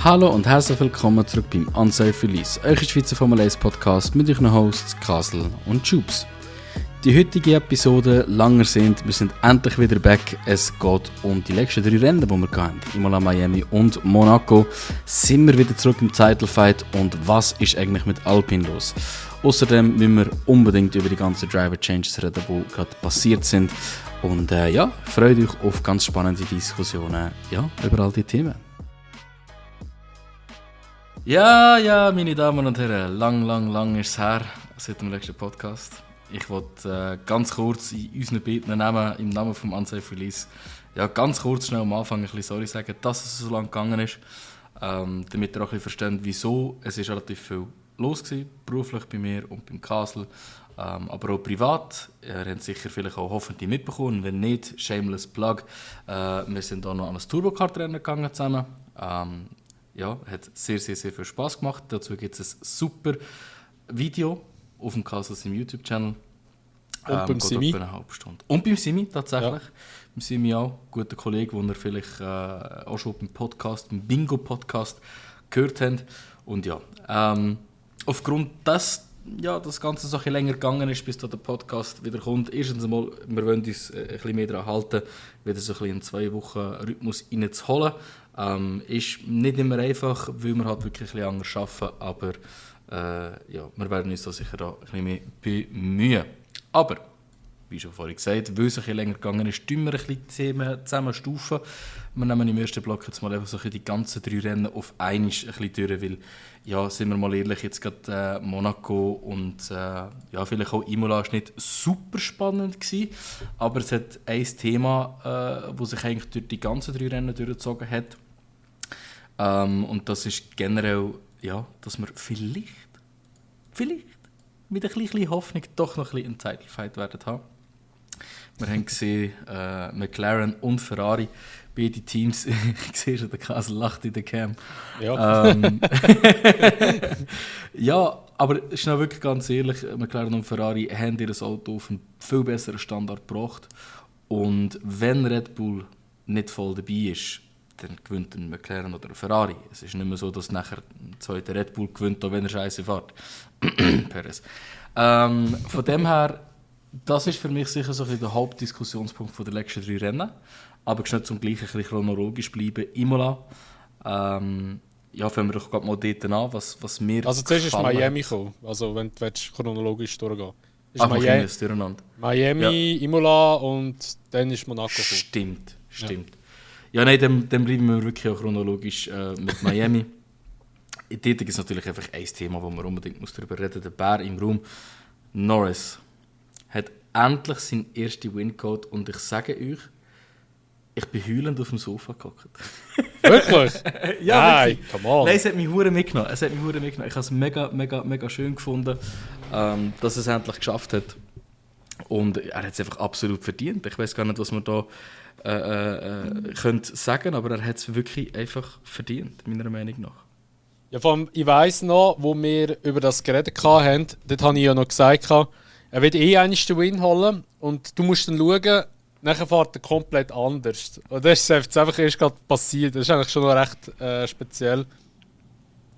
Hallo und herzlich willkommen zurück beim Unsafe Release, euer Schweizer Formel 1 Podcast mit euren Hosts Kasel und Jubes. Die heutige Episode langer sind, wir sind endlich wieder back. Es geht um die letzten 3 Rennen, die wir hatten. Imola, Miami und Monaco. Sind wir wieder zurück im Title Fight und was ist eigentlich mit Alpine los? Außerdem müssen wir unbedingt über die ganzen Driver Changes reden, die gerade passiert sind. Und freut euch auf ganz spannende Diskussionen über all die Themen. Ja, meine Damen und Herren, lang ist es her seit dem letzten Podcast. Ich wollte ganz kurz in unseren beiden Namen, im Namen vom Unsafe Release, ganz kurz schnell am Anfang ein bisschen sorry sagen, dass es so lange gegangen ist, damit ihr auch ein bisschen versteht, wieso. Es war relativ viel los gewesen, beruflich bei mir und beim Kasel, aber auch privat. Ihr habt sicher vielleicht auch hoffentlich mitbekommen, wenn nicht, shameless plug. Wir sind auch noch an ein Turbo-Kart-Rennen gegangen zusammen. Hat sehr viel Spass gemacht. Dazu gibt es ein super Video auf dem Kasel im YouTube-Channel. Und beim Simi. Eine halbe Stunde. Und beim Simi tatsächlich. Ja. Beim Simi auch. Guter Kollege, den ihr vielleicht auch schon beim Podcast, beim Bingo-Podcast gehört habt. Und aufgrund des, das Ganze so ein bisschen länger gegangen ist, bis da der Podcast wieder kommt. Erstens einmal, wir wollen uns ein bisschen mehr daran halten, wieder so ein bisschen in 2 Wochen Rhythmus reinzuholen. Ist nicht immer einfach, weil wir halt wirklich ein bisschen anders arbeiten, aber wir werden uns da sicher da ein bisschen mehr bemühen. Aber, wie schon vorhin gesagt, weil es ein bisschen länger gegangen ist, tun wir ein bisschen Themen zusammen stufen. Wir nehmen im ersten Block jetzt mal einfach so die ganzen 3 Rennen auf einmal ein bisschen durch, weil, sind wir mal ehrlich, jetzt gerade Monaco und vielleicht auch Imola war nicht super spannend gewesen, aber es hat ein Thema, das sich eigentlich durch die ganzen 3 Rennen durchgezogen hat. Und das ist generell, dass wir vielleicht mit ein bisschen Hoffnung doch noch ein bisschen einen Title Fight werden haben. Wir haben gesehen, McLaren und Ferrari, beide Teams, ich sehe schon, der Kasel lacht in der Cam. Ja. Aber schnell wirklich ganz ehrlich, McLaren und Ferrari haben ihr Auto auf einen viel besseren Standard gebracht. Und wenn Red Bull nicht voll dabei ist, dann gewinnt ein McLaren oder ein Ferrari. Es ist nicht mehr so, dass nachher ein zweiter Red Bull gewinnt, auch wenn er scheiße fährt. Perez. Von dem her, das ist für mich sicher so der Hauptdiskussionspunkt der letzten 3 Rennen. Aber schnell zum gleichen ein bisschen chronologisch bleiben. Imola. Fangen wir doch gerade mal dort an, was mir also zuerst ist Miami gekommen, also wenn du chronologisch durchgehen willst. Miami, Imola und dann ist Monaco gekommen. Stimmt. Ja, nein, dann bleiben wir wirklich auch chronologisch mit Miami. Dort gibt es natürlich einfach ein Thema, wo man unbedingt darüber reden muss. Der Bär im Raum. Norris hat endlich seinen ersten Win geholt und ich sage euch, ich bin heulend auf dem Sofa gehockt. Wirklich? Ja, nein, come on. Nein, es hat mich verdammt mitgenommen. Ich habe es mega schön gefunden, dass er es endlich geschafft hat. Und er hat es einfach absolut verdient. Ich weiß gar nicht, was man da könnte sagen, aber er hat es wirklich einfach verdient, meiner Meinung nach. Ja, vor allem, ich weiss noch, wo wir über das geredet haben, dort habe ich ja noch gesagt, er wird einen den Win holen und du musst dann schauen, nachher fährt er komplett anders. Und das ist jetzt einfach erst gerade passiert, das ist eigentlich schon noch recht speziell.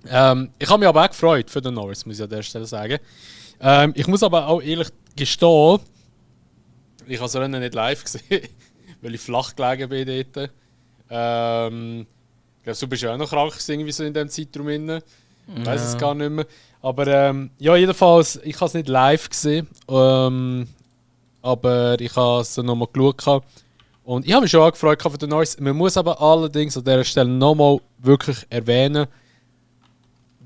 Ich habe mich aber auch gefreut für den Norris, muss ich an der Stelle sagen. Ich muss aber auch ehrlich gestehen, ich habe das Rennen nicht live gesehen, weil ich flach gelegen bin dort. Ich glaube, du bist ja auch noch krank irgendwie so in diesem Zeitraum. Ich weiß es gar nicht mehr. Aber jedenfalls, ich habe es nicht live gesehen. Aber ich habe es nochmal geschaut. Und ich habe mich schon auch gefreut für den Norris. Man muss aber allerdings an dieser Stelle nochmal wirklich erwähnen,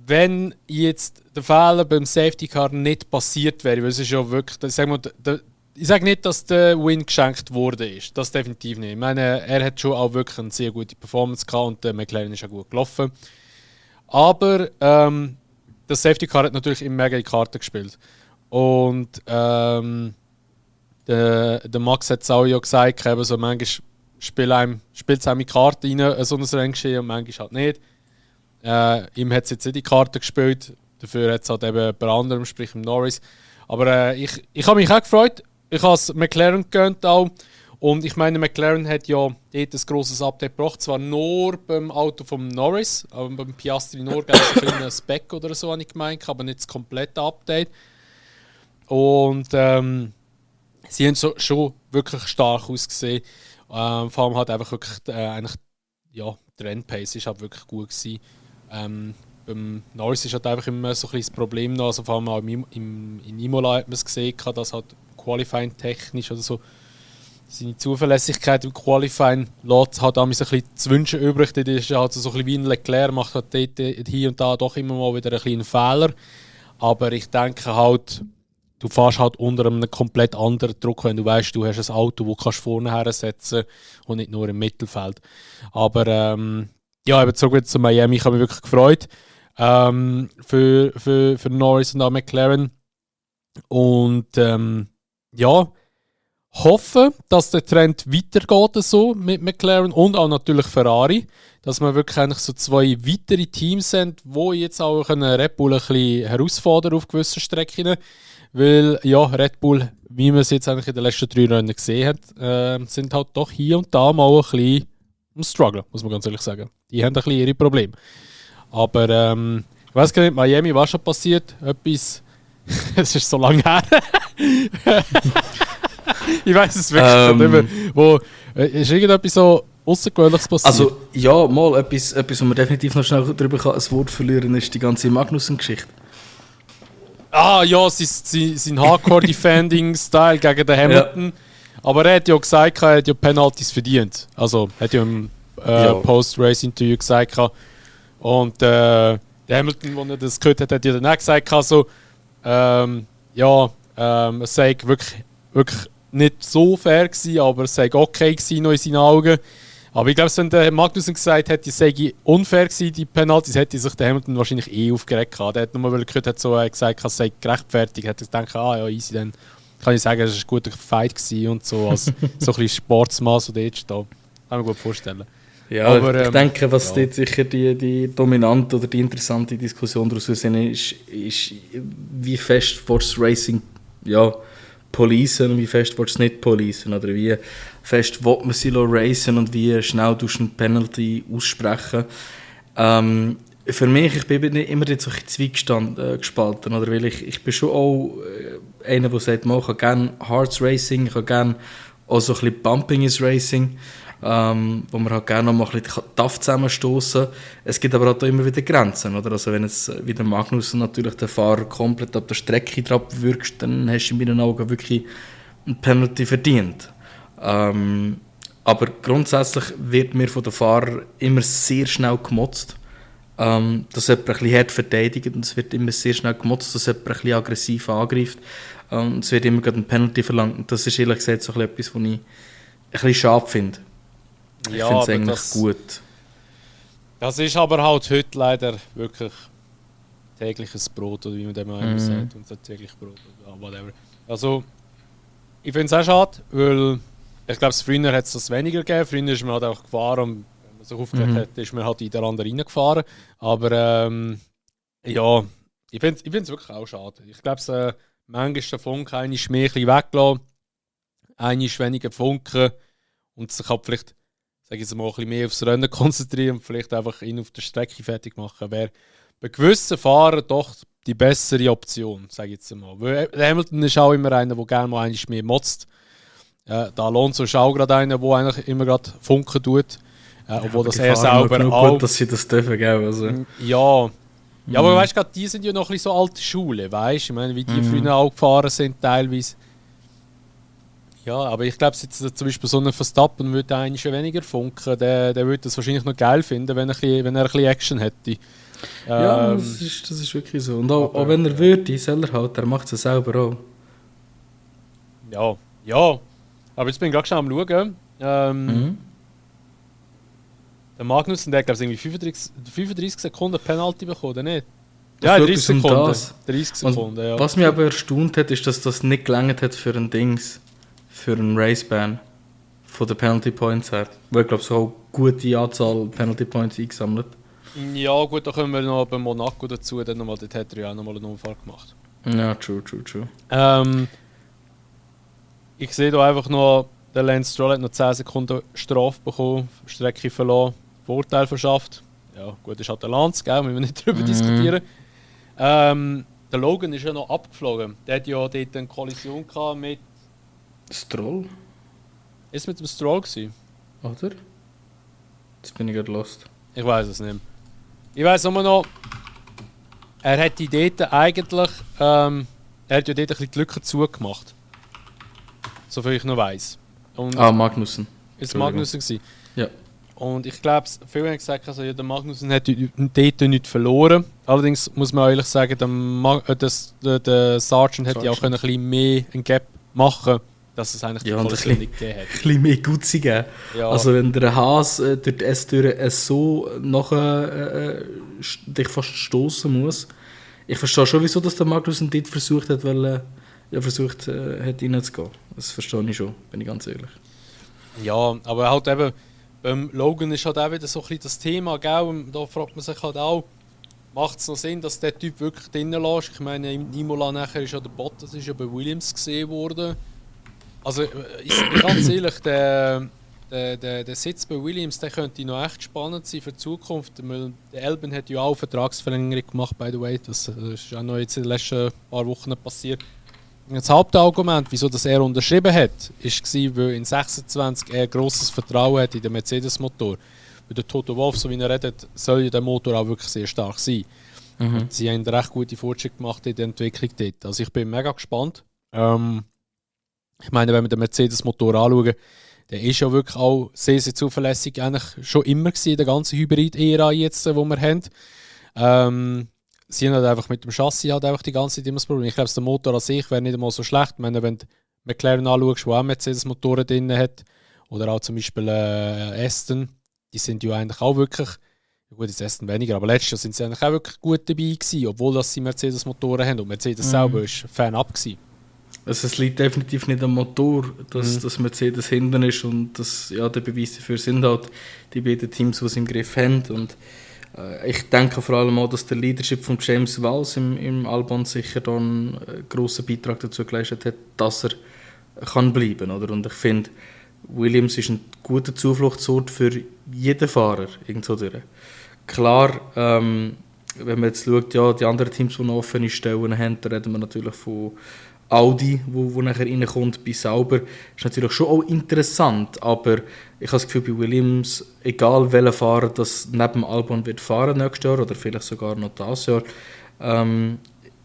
wenn jetzt der Fehler beim Safety Car nicht passiert wäre, weil es ist ja wirklich, ich sage nicht, dass der Win geschenkt wurde. Das definitiv nicht. Ich meine, er hat schon auch wirklich eine sehr gute Performance gehabt und der McLaren ist auch gut gelaufen. Aber das Safety Car hat natürlich immer mega in die Karte gespielt. Und der Max hat es auch ja gesagt, eben so, manchmal spielt es einem in die Karte rein, so ein Renngeschehen, und manchmal halt nicht. Ihm hat es jetzt nicht in die Karte gespielt, dafür hat es halt eben bei anderem, sprich im Norris. Aber ich habe mich auch gefreut. Ich habe es McLaren gegönnt auch. Und ich meine, McLaren hat ja dort ein grosses Update gebracht, zwar nur beim Auto von Norris, aber beim Piastri nur ein kleiner Spec oder so, habe ich gemeint, aber nicht das komplette Update. Und sie haben schon wirklich stark ausgesehen. Vor allem hat einfach wirklich eigentlich, ja, der Endpace ist halt wirklich gut gewesen. Beim Norris ist halt einfach immer so ein bisschen das Problem noch, also vor allem auch in Imola hat man es gesehen, dass halt Qualifying technisch oder so seine Zuverlässigkeit im Qualifying lässt halt ein bisschen zu wünschen übrig. Das ist halt so ein bisschen wie ein Leclerc, macht halt dort hier und da doch immer mal wieder einen kleinen Fehler. Aber ich denke halt, du fährst halt unter einem komplett anderen Druck, wenn du weißt, du hast ein Auto, das kannst vorne hersetzen und nicht nur im Mittelfeld. Aber ja, eben zurück wieder zu Miami, ich habe mich wirklich gefreut für Norris und auch McLaren. Und ja, hoffe, dass der Trend weitergeht so mit McLaren und auch natürlich Ferrari, dass wir wirklich eigentlich so zwei weitere Teams sind, die jetzt auch Red Bull ein bisschen herausfordern auf gewissen Strecken. Weil ja, Red Bull, wie man es jetzt eigentlich in den letzten 3 Rennen gesehen hat, sind halt doch hier und da mal ein bisschen am Struggle, muss man ganz ehrlich sagen. Die haben ein bisschen ihre Probleme. Aber ich weiß gar nicht, Miami, was schon passiert? Etwas, es ist so lange her. Ich weiß es wirklich nicht mehr. Ist irgendetwas so Außergewöhnliches passiert? Also, ja, mal etwas, wo man definitiv noch schnell darüber ein Wort verlieren ist die ganze Magnussen-Geschichte. Ah ja, sein Hardcore-Defending-Style gegen den Hamilton. Ja. Aber er hat ja gesagt, er hat ja Penalties verdient. Also, er hat ja im Post-Race-Interview gesagt. Und der Hamilton, als er das gehört hat, hat ja dann auch gesagt, also, es sei wirklich nicht so fair gewesen, aber es sei okay gewesen noch in seinen Augen. Aber ich glaube, wenn der Magnussen gesagt hätte, es sei unfair gewesen, die Penalties, hätte sich der Hamilton wahrscheinlich aufgeregt gehabt. Der hat nur, weil er gehört hat, so gesagt, es sei gerechtfertigt, hat er gedacht, ja, easy, dann kann ich sagen, es war ein guter Fight gewesen und so, als so ein bisschen Sportsmaß, der dort steht. Kann ich mir gut vorstellen. Ja, aber, ich denke, was dort sicher die dominante oder die interessante Diskussion daraus ist, wie fest willst du das Racing policen und wie fest willst du es nicht policen, oder wie fest will man sie racen und wie schnell du eine Penalty aussprechen. Für mich, ich bin nicht immer jetzt so ein bisschen gespalten, oder? Weil ich bin schon auch einer, der sagt, ich kann gerne Hards Racing, ich kann gerne auch so ein bisschen Bumping is Racing, wo man halt gerne noch mal ein bisschen tough zusammenstoßen kann. Es gibt aber auch immer wieder Grenzen, oder? Also wenn jetzt wieder Magnussen natürlich den Fahrer komplett auf der Strecke drauf wirkst, dann hast du in meinen Augen wirklich eine Penalty verdient. Aber grundsätzlich wird mir von den Fahrern immer sehr schnell gemotzt. Dass jemand ein bisschen hart verteidigt und es wird immer sehr schnell gemotzt, dass jemand ein bisschen aggressiv angreift. Es wird immer eine Penalty verlangt. Und das ist ehrlich gesagt so etwas, was ich ein bisschen schade finde. Ich finde es eigentlich gut. Das ist aber halt heute leider wirklich tägliches Brot, oder wie man dem immer sagt. Und täglich Brot oder whatever. Also, ich finde es auch schade, weil ich glaube, früher hat es das weniger gegeben. Früher ist man halt auch gefahren und wenn man sich aufgeregt hat, ist man halt in der anderen reingefahren. Aber ja, ich finde es wirklich auch schade. Ich glaube, manchmal ist der Funke einmal mehr ein bisschen weggelassen, einmal weniger Funken und sich halt vielleicht, sage ich mal, ein bisschen mehr aufs Rennen konzentrieren und vielleicht einfach ihn auf der Strecke fertig machen. Wäre bei gewissen Fahrern doch die bessere Option, sage ich jetzt mal. Weil Hamilton ist auch immer einer, der gerne mal einmal mehr motzt. Der Alonso ist auch gerade einer, der eigentlich immer gerade Funken tut. Obwohl das er selber auch... gut, dass sie das dürfen, gell? Also. Ja, aber weißt du, die sind ja noch ein bisschen so alte Schule, weißt du? Ich meine, wie die früher auch gefahren sind teilweise. Ja, aber ich glaube, jetzt zum Beispiel so ein Verstappen würde eigentlich schon weniger funken. Der würde das wahrscheinlich noch geil finden, wenn er ein bisschen Action hätte. Ja, das ist wirklich so. Und auch wenn er würde, soll er halt, er macht es selber auch. Ja. Aber jetzt bin ich gerade schon am Schauen. Der Magnussen, der hat glaube ich 35 Sekunden Penalty bekommen, oder nicht? Ja, 30 Sekunden. 30 Sekunden, ja. Was mich aber erstaunt hat, ist, dass das nicht gelangt hat für einen Raceban von den Penalty Points her. Weil ich glaube, so eine gute Anzahl Penalty Points eingesammelt. Ja gut, da kommen wir noch bei Monaco dazu, dann nochmal, dort hat er ja auch nochmal einen Unfall gemacht. Ja, true. Ich sehe da einfach noch, Der Lance Stroll hat noch 10 Sekunden Strafe bekommen, Strecke verloren, Vorteil verschafft. Ja, gut, das ist halt der Lance, gell? Müssen wir nicht darüber diskutieren. Der Logan ist ja noch abgeflogen. Der hat ja dort eine Kollision gehabt mit... Stroll? Ist es mit dem Stroll gewesen? Oder? Jetzt bin ich gerade lost. Ich weiß es nicht mehr. Ich weiß nur noch, er hat dort eigentlich... er hat ja dort ein bisschen die Lücke zugemacht. Soviel ich noch weiss. Und Magnussen. Ist es Magnussen gewesen? Ja. Und ich glaube, viele haben gesagt, also, ja, der Magnussen hat dort nichts verloren. Allerdings muss man ehrlich sagen, der Sargent hätte ja auch ein bisschen mehr ein Gap machen, dass es eigentlich die Kollision nicht gegeben hat. Ein bisschen mehr Gutzi geben. Ja. Also wenn der Haas durch die S-Tür so nachher dich fast stoßen muss. Ich verstehe schon, wieso dass der Magnussen dort versucht hat, weil versucht hat reinzugehen. Das verstehe ich schon, bin ich ganz ehrlich. Ja, aber halt eben, Logan ist halt auch wieder so ein bisschen das Thema, gell? Und da fragt man sich halt auch, macht es noch Sinn, dass der Typ wirklich drinnen lässt? Ich meine, im Imola nachher ist ja der Bottas ist ja bei Williams gesehen worden. Also ich bin ganz ehrlich, der Sitz bei Williams, der könnte noch echt spannend sein für die Zukunft. Der Albon hat ja auch eine Vertragsverlängerung gemacht, by the way. Das ist auch noch jetzt in den letzten paar Wochen passiert. Das Hauptargument, wieso das er unterschrieben hat, war, weil in 26 er grosses Vertrauen hat in den Mercedes-Motor. Bei der Toto Wolff, so wie er redet, soll ja der Motor auch wirklich sehr stark sein. Mhm. Sie haben recht gute Fortschritte gemacht in der Entwicklung dort. Also ich bin mega gespannt. Ich meine, wenn wir den Mercedes-Motor anschauen, der ist ja wirklich auch sehr, sehr zuverlässig, eigentlich schon immer gewesen, in der ganzen Hybrid-Ära jetzt, die wir haben. Sie haben halt einfach mit dem Chassis halt einfach die ganze Zeit immer das Problem. Ich glaube, der Motor an sich wäre nicht einmal so schlecht. Ich meine, wenn du McLaren anschaust, der auch Mercedes-Motoren drin hat, oder auch zum Beispiel Aston, die sind ja eigentlich auch wirklich, gut, jetzt Aston weniger, aber letztes Jahr sind sie eigentlich auch wirklich gut dabei gewesen, obwohl dass sie Mercedes-Motoren haben. Und Mercedes selber war Fan-up gewesen. Also es liegt definitiv nicht am Motor, dass Mercedes hinten ist, und das, ja, der Beweis dafür sind halt die beiden Teams, die es im Griff haben. Und ich denke vor allem auch, dass der Leadership von James Vowles im Albon sicher dann einen grossen Beitrag dazu geleistet hat, dass er kann bleiben, oder? Und ich finde, Williams ist ein guter Zufluchtsort für jeden Fahrer irgendwo durch. Klar, wenn man jetzt schaut, ja, die anderen Teams, die noch offene Stellen haben, da reden wir natürlich von Audi, wo nachher reinkommt bei Sauber, ist natürlich schon auch interessant, aber ich habe das Gefühl, bei Williams, egal welcher Fahrer das neben Albon wird fahren nächstes Jahr oder vielleicht sogar noch dieses Jahr,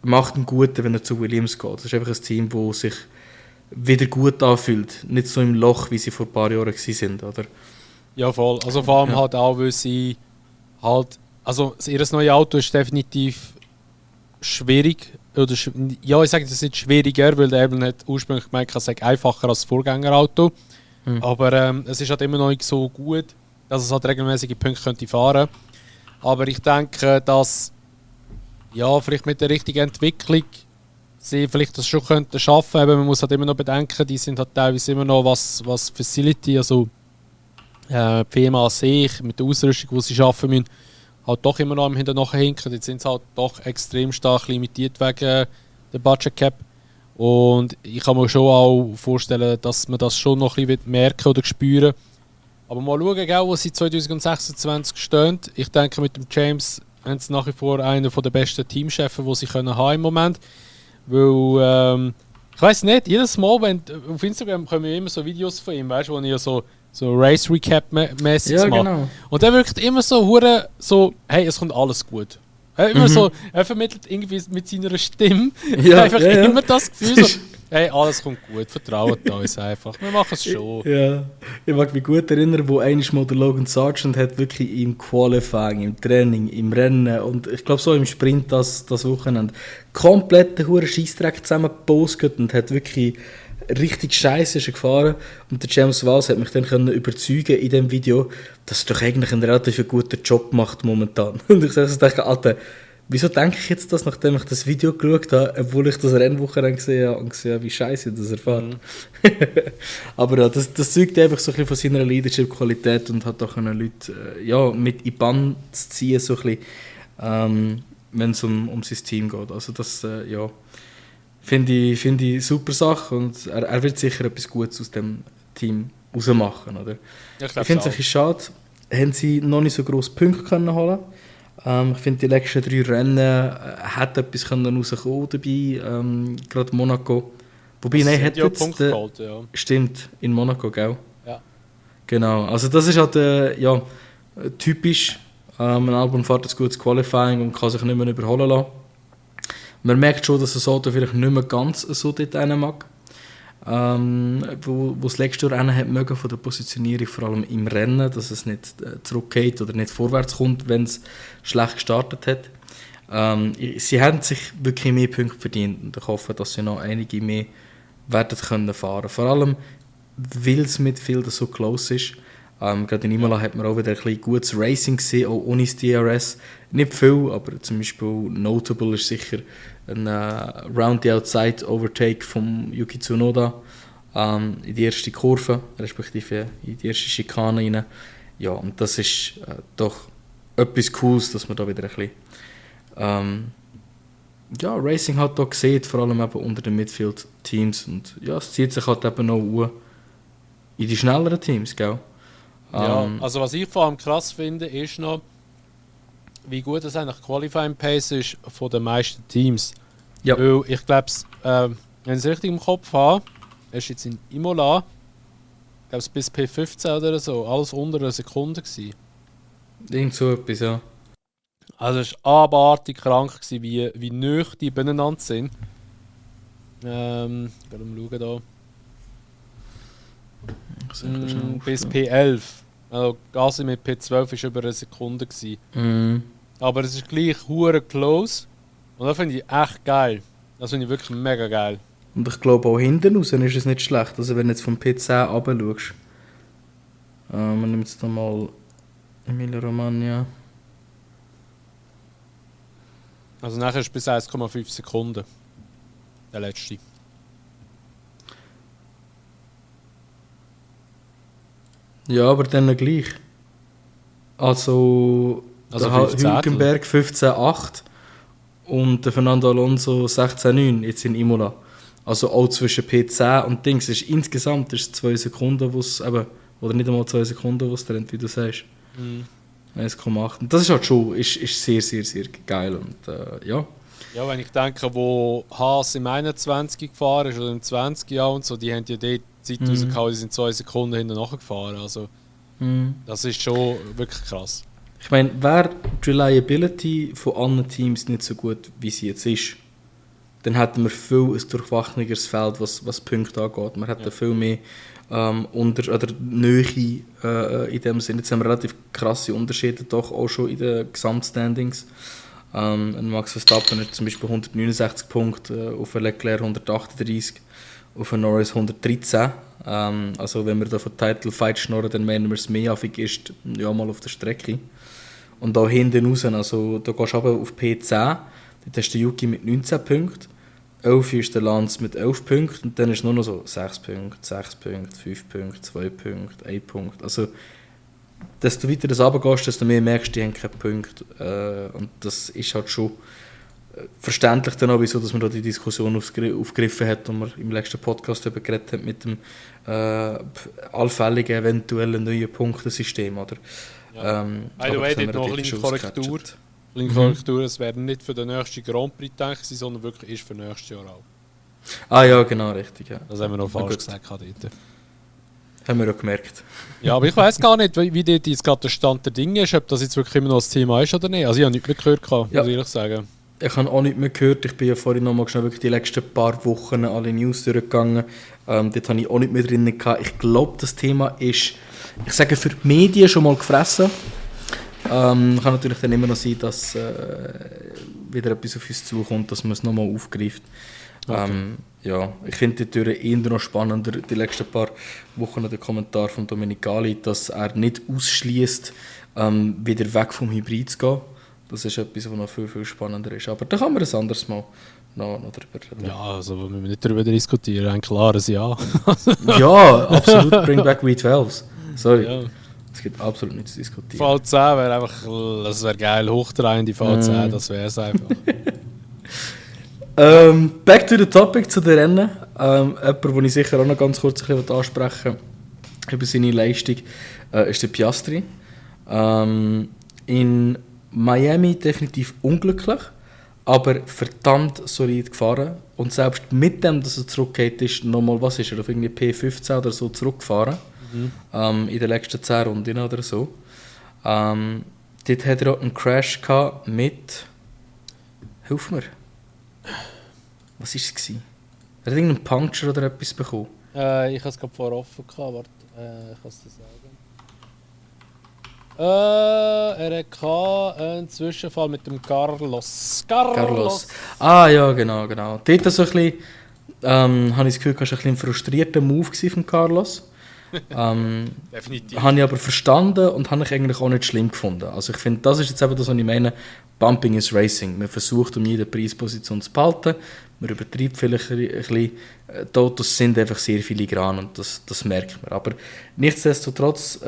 macht einen guten, wenn er zu Williams geht. Das ist einfach ein Team, das sich wieder gut anfühlt, nicht so im Loch, wie sie vor ein paar Jahren waren, oder? Ja, voll. Also vor allem halt auch, weil sie halt, also ihr neues Auto ist definitiv schwierig. Oder, ja, ich sage, das ist nicht schwieriger, weil der Albon hat ursprünglich gemeint, es sei einfacher als das Vorgängerauto. Aber es ist halt immer noch nicht so gut, dass es halt regelmäßige Punkte könnte fahren. Aber ich denke, dass ja, vielleicht mit der richtigen Entwicklung sie vielleicht das schon könnten schaffen. Aber man muss halt immer noch bedenken, die sind halt teilweise immer noch was Facility, also die Firma an sich, mit der Ausrüstung, die sie schaffen müssen, halt doch immer noch am hinken. Jetzt sind sie halt doch extrem stark limitiert wegen der Budget Cap. Und ich kann mir schon auch vorstellen, dass man das schon noch ein bisschen merken oder spüren. Aber mal schauen, wo sie 2026 stehen. Ich denke, mit dem James haben sie nach wie vor einen der besten Teamchefs, die sie haben im Moment. Weil, ich weiss nicht, jedes Mal, wenn auf Instagram kommen immer so Videos von ihm, weißt du, wo ich so Race Recap mäßig mache. Genau. Und der wirkt immer so, hey, es kommt alles gut. Immer so, er vermittelt irgendwie mit seiner Stimme einfach immer das Gefühl, so, hey, alles kommt gut, vertraut uns einfach, wir machen es schon. Ja, ich mag mich gut erinnern, wo einmal mal der Logan Sargent hat wirklich im Qualifying, im Training, im Rennen und ich glaube so im Sprint das Wochenende komplett den huren Scheissdreck zusammengepostet und hat wirklich richtig scheiße gefahren. Und der James Vowles hat mich dann überzeugen in diesem Video, dass er doch eigentlich einen relativ guten Job macht momentan. Und ich dachte, Alter, wieso denke ich jetzt das, nachdem ich das Video geschaut habe, obwohl ich das Rennwochenende gesehen habe und gesehen habe, wie scheiße das er fährt. Aber ja, das zeugt einfach so ein bisschen von seiner Leadership-Qualität und hat auch Leute mit in die Bann zu ziehen, so ein bisschen, wenn es um sein Team geht. Also das, finde ich super Sache und er wird sicher etwas Gutes aus dem Team rausmachen, oder? Ja, Ich finde es ein bisschen schade, haben sie noch nicht so grosse Punkte können holen. Ich finde, die letzten 3 Rennen hat etwas können rauskommen dabei, gerade Monaco. Wobei, nein, hat jetzt... Punkte geholt, ja. Stimmt, in Monaco, gell? Ja. Genau, also das ist halt ja, typisch. Ein Albon fährt ein gutes Qualifying und kann sich nicht mehr überholen lassen. Man merkt schon, dass das Auto vielleicht nicht mehr ganz so dort rein mag. Wo das letzte Rennen hat mögen von der Positionierung, vor allem im Rennen, dass es nicht zurückgeht oder nicht vorwärts kommt, wenn es schlecht gestartet hat. Sie haben sich wirklich mehr Punkte verdient und ich hoffe, dass sie noch einige mehr werden können fahren. Vor allem, weil es mit viel so close ist. Gerade in Imola hat man auch wieder ein bisschen gutes Racing gesehen, auch ohne das DRS. Nicht viel, aber zum Beispiel notable ist sicher ein Round the Outside Overtake von Yuki Tsunoda in die erste Kurve, respektive in die erste Schikane rein. Ja, und das ist doch etwas Cooles, dass man da wieder ein bisschen Racing hat da gesehen, vor allem eben unter den Midfield-Teams. Und ja, es zieht sich halt eben noch in die schnelleren Teams, gell? Ja, also was ich vor allem krass finde, ist noch, wie gut das eigentlich Qualifying Pace ist von den meisten Teams. Ja. Weil ich glaube, wenn ich es richtig im Kopf habe, ist jetzt in Imola, ich glaube bis P15 oder so, alles unter einer Sekunde gewesen. Irgend so etwas, ja. Also es war abartig krank gewesen, wie nahe die beieinander sind. Gerade schauen da. Bis P11. Also Gasly mit P12 war über eine Sekunde gewesen. Aber es ist gleich hure close. Und das finde ich echt geil. Das finde ich wirklich mega geil. Und ich glaube auch hinten raus ist es nicht schlecht. Also wenn du jetzt vom P10 runter schaust. Man nimmt jetzt mal Emilia Romagna. Also nachher ist bis 1,5 Sekunden. Der letzte. Ja, aber dann gleich. Also der Hülkenberg 15,8 und der Fernando Alonso 16,9 jetzt in Imola. Also auch zwischen P10 und Dings. Insgesamt ist es 2 Sekunden, wo's eben, oder nicht einmal 2 Sekunden, was trennt, wie du sagst. 1,8. Und das ist halt schon ist sehr, sehr, sehr geil. Und ja. Ja, wenn ich denke, wo Haas im 21 gefahren ist oder im 20 Jahr und so, die haben ja dort Zeit rausgehauen, die sind 2 Sekunden hinten nachgefahren. Also, das ist schon wirklich krass. Ich meine, wäre die Reliability von anderen Teams nicht so gut, wie sie jetzt ist, dann hätten wir viel ein durchwachseneres Feld, was Punkte angeht. Man hätte viel mehr Nähe in dem Sinne. Jetzt haben wir relativ krasse Unterschiede, doch auch schon in den Gesamtstandings. Max Verstappen hat zum Beispiel 169 Punkte, auf Leclerc 138, auf Norris 113. Also wenn wir da von Title Fight schnurren, dann meinen wir es mehr affig ist, ja mal auf der Strecke. Und da hinten raus, also da gehst du aber auf P10, dort hast du Yuki mit 19 Punkten, 11 ist der Lance mit 11 Punkten und dann ist nur noch so 6 Punkte, 6 Punkte, 5 Punkte, 2 Punkte, 1 Punkt. Also desto weiter das runtergehst, desto mehr merkst du, die haben keine Punkte. Und das ist halt schon verständlich dann auch, wieso dass man da die Diskussion aufgegriffen hat, die wir im letzten Podcast darüber geredet haben, mit dem allfälligen eventuellen neuen Punktesystem. Oder? Ja. By the way, dort noch eine kleine Korrektur. Es werden nicht für den nächsten Grand Prix gedacht, sondern wirklich ist für nächstes Jahr auch. Ah ja, genau, richtig. Ja. Das haben wir noch falsch gesagt dort. Haben wir auch gemerkt. Ja, aber ich weiß gar nicht, wie dort jetzt gerade der Stand der Dinge ist, ob das jetzt wirklich immer noch das Thema ist oder nicht. Also ich habe nichts mehr gehört, muss ich ehrlich sagen. Ich habe auch nichts mehr gehört. Ich bin ja vorhin noch mal schnell wirklich die letzten paar Wochen alle News durchgegangen. Dort habe ich auch nicht mehr drin gehabt. Ich glaube, das Thema ist, ich sage, für die Medien schon mal gefressen. Kann natürlich dann immer noch sein, dass wieder etwas auf uns zukommt, dass man es nochmal aufgreift. Okay. Ja, ich finde die Türe eher noch spannender, die letzten paar Wochen den Kommentar von Domenicali, dass er nicht ausschließt, wieder weg vom Hybrid zu gehen. Das ist etwas, was noch viel, viel spannender ist. Aber da kann man ein anderes Mal noch darüber reden. Ja, also wir müssen nicht darüber diskutieren, ein klares Ja. Ja, absolut, bring back V12s. Sorry. Ja. Es gibt absolut nichts zu diskutieren. V10 wäre einfach, das wäre geil, hochdrehende V10, das wäre es einfach. Back to the topic, zu den Rennen. Jemand, den ich sicher auch noch ganz kurz ein bisschen ansprechen über seine Leistung, ist der Piastri. In Miami definitiv unglücklich, aber verdammt solid gefahren. Und selbst mit dem, dass er zurückgeht, ist nochmal, was ist er, auf irgendwie P15 oder so zurückgefahren. In den letzten 10 Runden oder so. Dort hat er auch einen Crash gehabt mit... Hilf mir. Was war es? Er hat irgendeinen Puncture oder etwas bekommen. Ich habe es gerade vorher offen gehabt, warte, ich kann es dir sagen. Er hatte einen Zwischenfall mit dem Carlos. Ah ja, genau. Dort so ein bisschen, habe ich das Gefühl, das war ein frustrierter Move von Carlos. Definitiv. Habe ich aber verstanden und habe ich eigentlich auch nicht schlimm gefunden. Also ich finde, das ist jetzt eben das, was ich meine. Bumping is Racing. Man versucht, um jede Preisposition zu behalten. Man übertreibt vielleicht ein bisschen. Die Autos sind einfach sehr filigran und das merkt man. Aber nichtsdestotrotz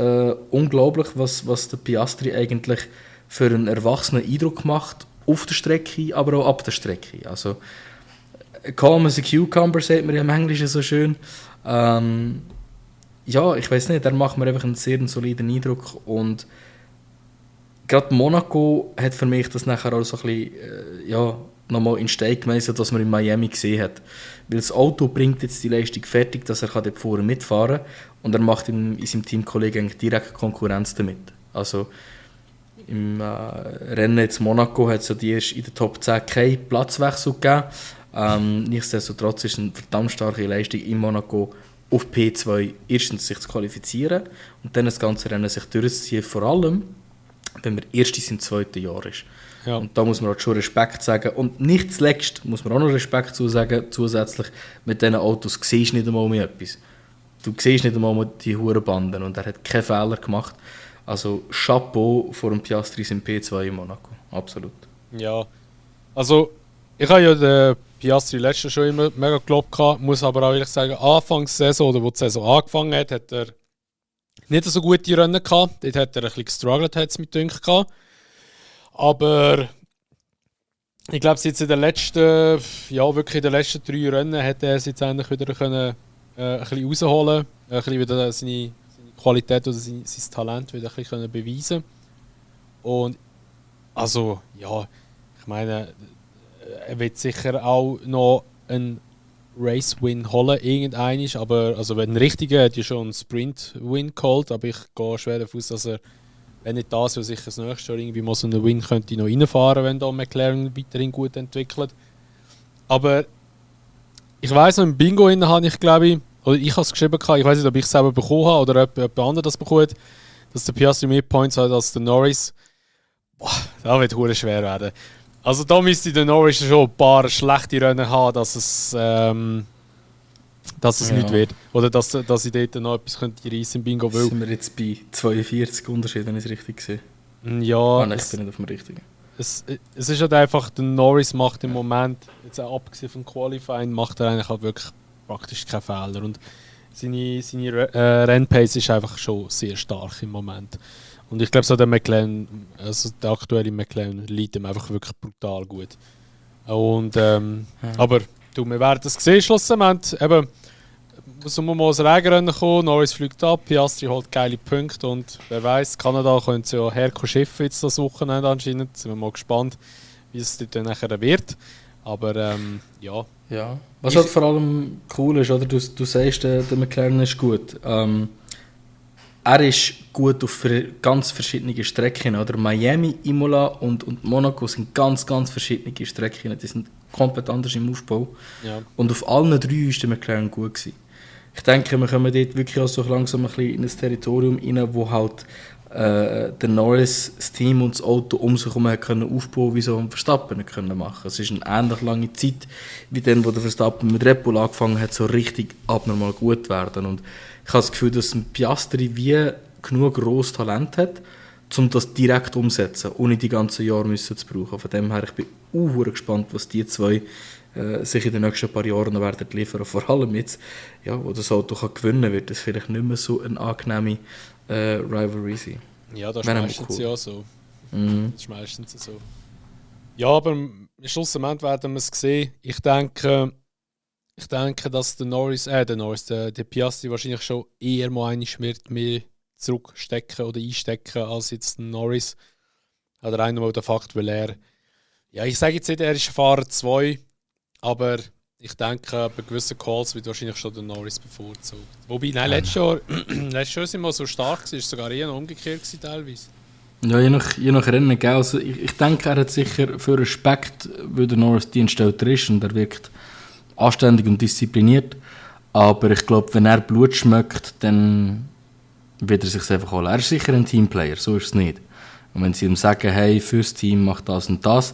unglaublich, was der Piastri eigentlich für einen erwachsenen Eindruck macht. Auf der Strecke, aber auch ab der Strecke. Also calm as a cucumber, sagt man ja im Englischen so schön. Ja, ich weiß nicht, der macht mir einfach einen sehr soliden Eindruck und gerade Monaco hat für mich das nachher auch so ein bisschen, nochmal in Stein gemeißelt, was man in Miami gesehen hat. Weil das Auto bringt jetzt die Leistung fertig, dass er dort vorne mitfahren kann und er macht in seinem Teamkollegen eigentlich direkt Konkurrenz damit. Also im Rennen jetzt Monaco hat es ja in der Top 10 keinen Platzwechsel gegeben. Nichtsdestotrotz ist es eine verdammt starke Leistung in Monaco auf P2 erstens sich zu qualifizieren und dann das ganze Rennen sich durchzuziehen, vor allem, wenn man erst in seinem 2. Jahr ist. Ja. Und da muss man halt schon Respekt sagen. Und nicht zuletzt muss man auch noch Respekt sagen, zusätzlich, mit diesen Autos siehst du nicht einmal mehr etwas. Du siehst nicht einmal mehr die Hurenbanden und er hat keinen Fehler gemacht. Also Chapeau vor dem Piastri im P2 in Monaco. Absolut. Ja, also ich habe ja den Piastri letztes schon immer mega gelobt gehabt, muss aber auch ehrlich sagen, Anfangssaison oder wo die Saison angefangen hat, hat er nicht so gute Rennen gehabt. Dort hat er ein bisschen gestruggelt, hat es mit Dünk gehabt. Aber ich glaube, jetzt in den letzten, wirklich in den letzten 3 Rennen hat er es jetzt endlich wieder können, ein bisschen rausholen, ein bisschen wieder seine Qualität oder sein Talent wieder ein bisschen können beweisen. Und also, ja, ich meine, er wird sicher auch noch einen Race-Win holen, irgendeinen. Aber also wenn ein richtiger, hat ja schon einen Sprint-Win geholt, aber ich gehe schwer davon aus, dass er, wenn nicht das, was sicher das nächste Jahr irgendwie mal so einen Win könnte noch reinfahren, wenn da McLaren weiterhin gut entwickelt. Aber ich weiss noch, im Bingo habe ich, glaube ich, oder ich habe es geschrieben, ich weiß nicht, ob ich es selber bekommen habe oder ob jemand anderes das bekommen hat, dass der Piastri mehr Points hat als der Norris. Boah, das wird verdammt schwer werden. Also da müsste der Norris schon ein paar schlechte Rennen haben, dass es nicht wird. Oder dass ich dort noch etwas könnte reissen im Bingo will. Sind wir jetzt bei 42 Unterschieden, wenn ich es richtig sehe? Ja. Nein, ich bin nicht auf dem richtigen. Es ist halt einfach, der Norris macht im Moment, jetzt auch abgesehen vom Qualifying, macht er eigentlich auch wirklich praktisch keine Fehler. Und seine Rennpace ist einfach schon sehr stark im Moment. Und ich glaube, so der McLaren, also der aktuelle McLaren, liegt ihm einfach wirklich brutal gut. Und, aber du, wir werden das sehen, schlussendlich. Eben, muss mal das Regenrennen kommen, Norris fliegt ab, Piastri holt geile Punkte und wer weiß, Kanada können sie ja herkommen schiffen jetzt das Wochenende anscheinend. Sind wir mal gespannt, wie es dann nachher wird. Aber ja. Ja. Was halt vor allem cool ist, oder? Du sagst, der McLaren ist gut. Er ist gut auf ganz verschiedene Strecken. Oder? Miami, Imola und Monaco sind ganz, ganz verschiedene Strecken. Die sind komplett anders im Aufbau. Ja. Und auf allen 3 war der McLaren gut gewesen. Ich denke, wir kommen dort wirklich auch so langsam ein bisschen in ein Territorium rein, wo halt der Norris, das Team und das Auto um sich herum aufbauen, wie so ein Verstappen können machen. Es ist eine ähnlich lange Zeit, wie dann, wo der Verstappen mit Red Bull angefangen hat, so richtig abnormal gut zu werden. Und ich habe das Gefühl, dass ein Piastri wie genug grosses Talent hat, um das direkt umzusetzen, ohne die ganzen Jahre müssen zu brauchen. Von dem her, ich bin auch gespannt, was die zwei sich in den nächsten paar Jahren noch werden liefern. Vor allem jetzt, ja, wo das Auto kann gewinnen kann, wird es vielleicht nicht mehr so eine angenehme Rivalry sein. Ja, das ist meistens cool. Ja so. Das ist meistens so. Ja, aber im Schlussendlich werden wir es sehen. Ich denke, Ich denke, dass der Piastri wahrscheinlich schon eher mal eine mehr zurückstecken oder einstecken als jetzt der Norris. Oder einmal der Fakt, weil ich sage jetzt nicht, er ist Fahrer 2, aber ich denke, bei gewissen Calls wird wahrscheinlich schon der Norris bevorzugt. Wobei, nein, letztes Jahr sind wir so stark gewesen, ist sogar eher noch umgekehrt gewesen, teilweise. Ja, je nach Rennen, gell? Also ich denke, er hat sicher für Respekt, weil der Norris Dienststellter ist und er wirkt anständig und diszipliniert. Aber ich glaube, wenn er Blut schmeckt, dann wird er sich einfach holen. Er ist sicher ein Teamplayer, so ist es nicht. Und wenn sie ihm sagen, hey, fürs Team mach das und das,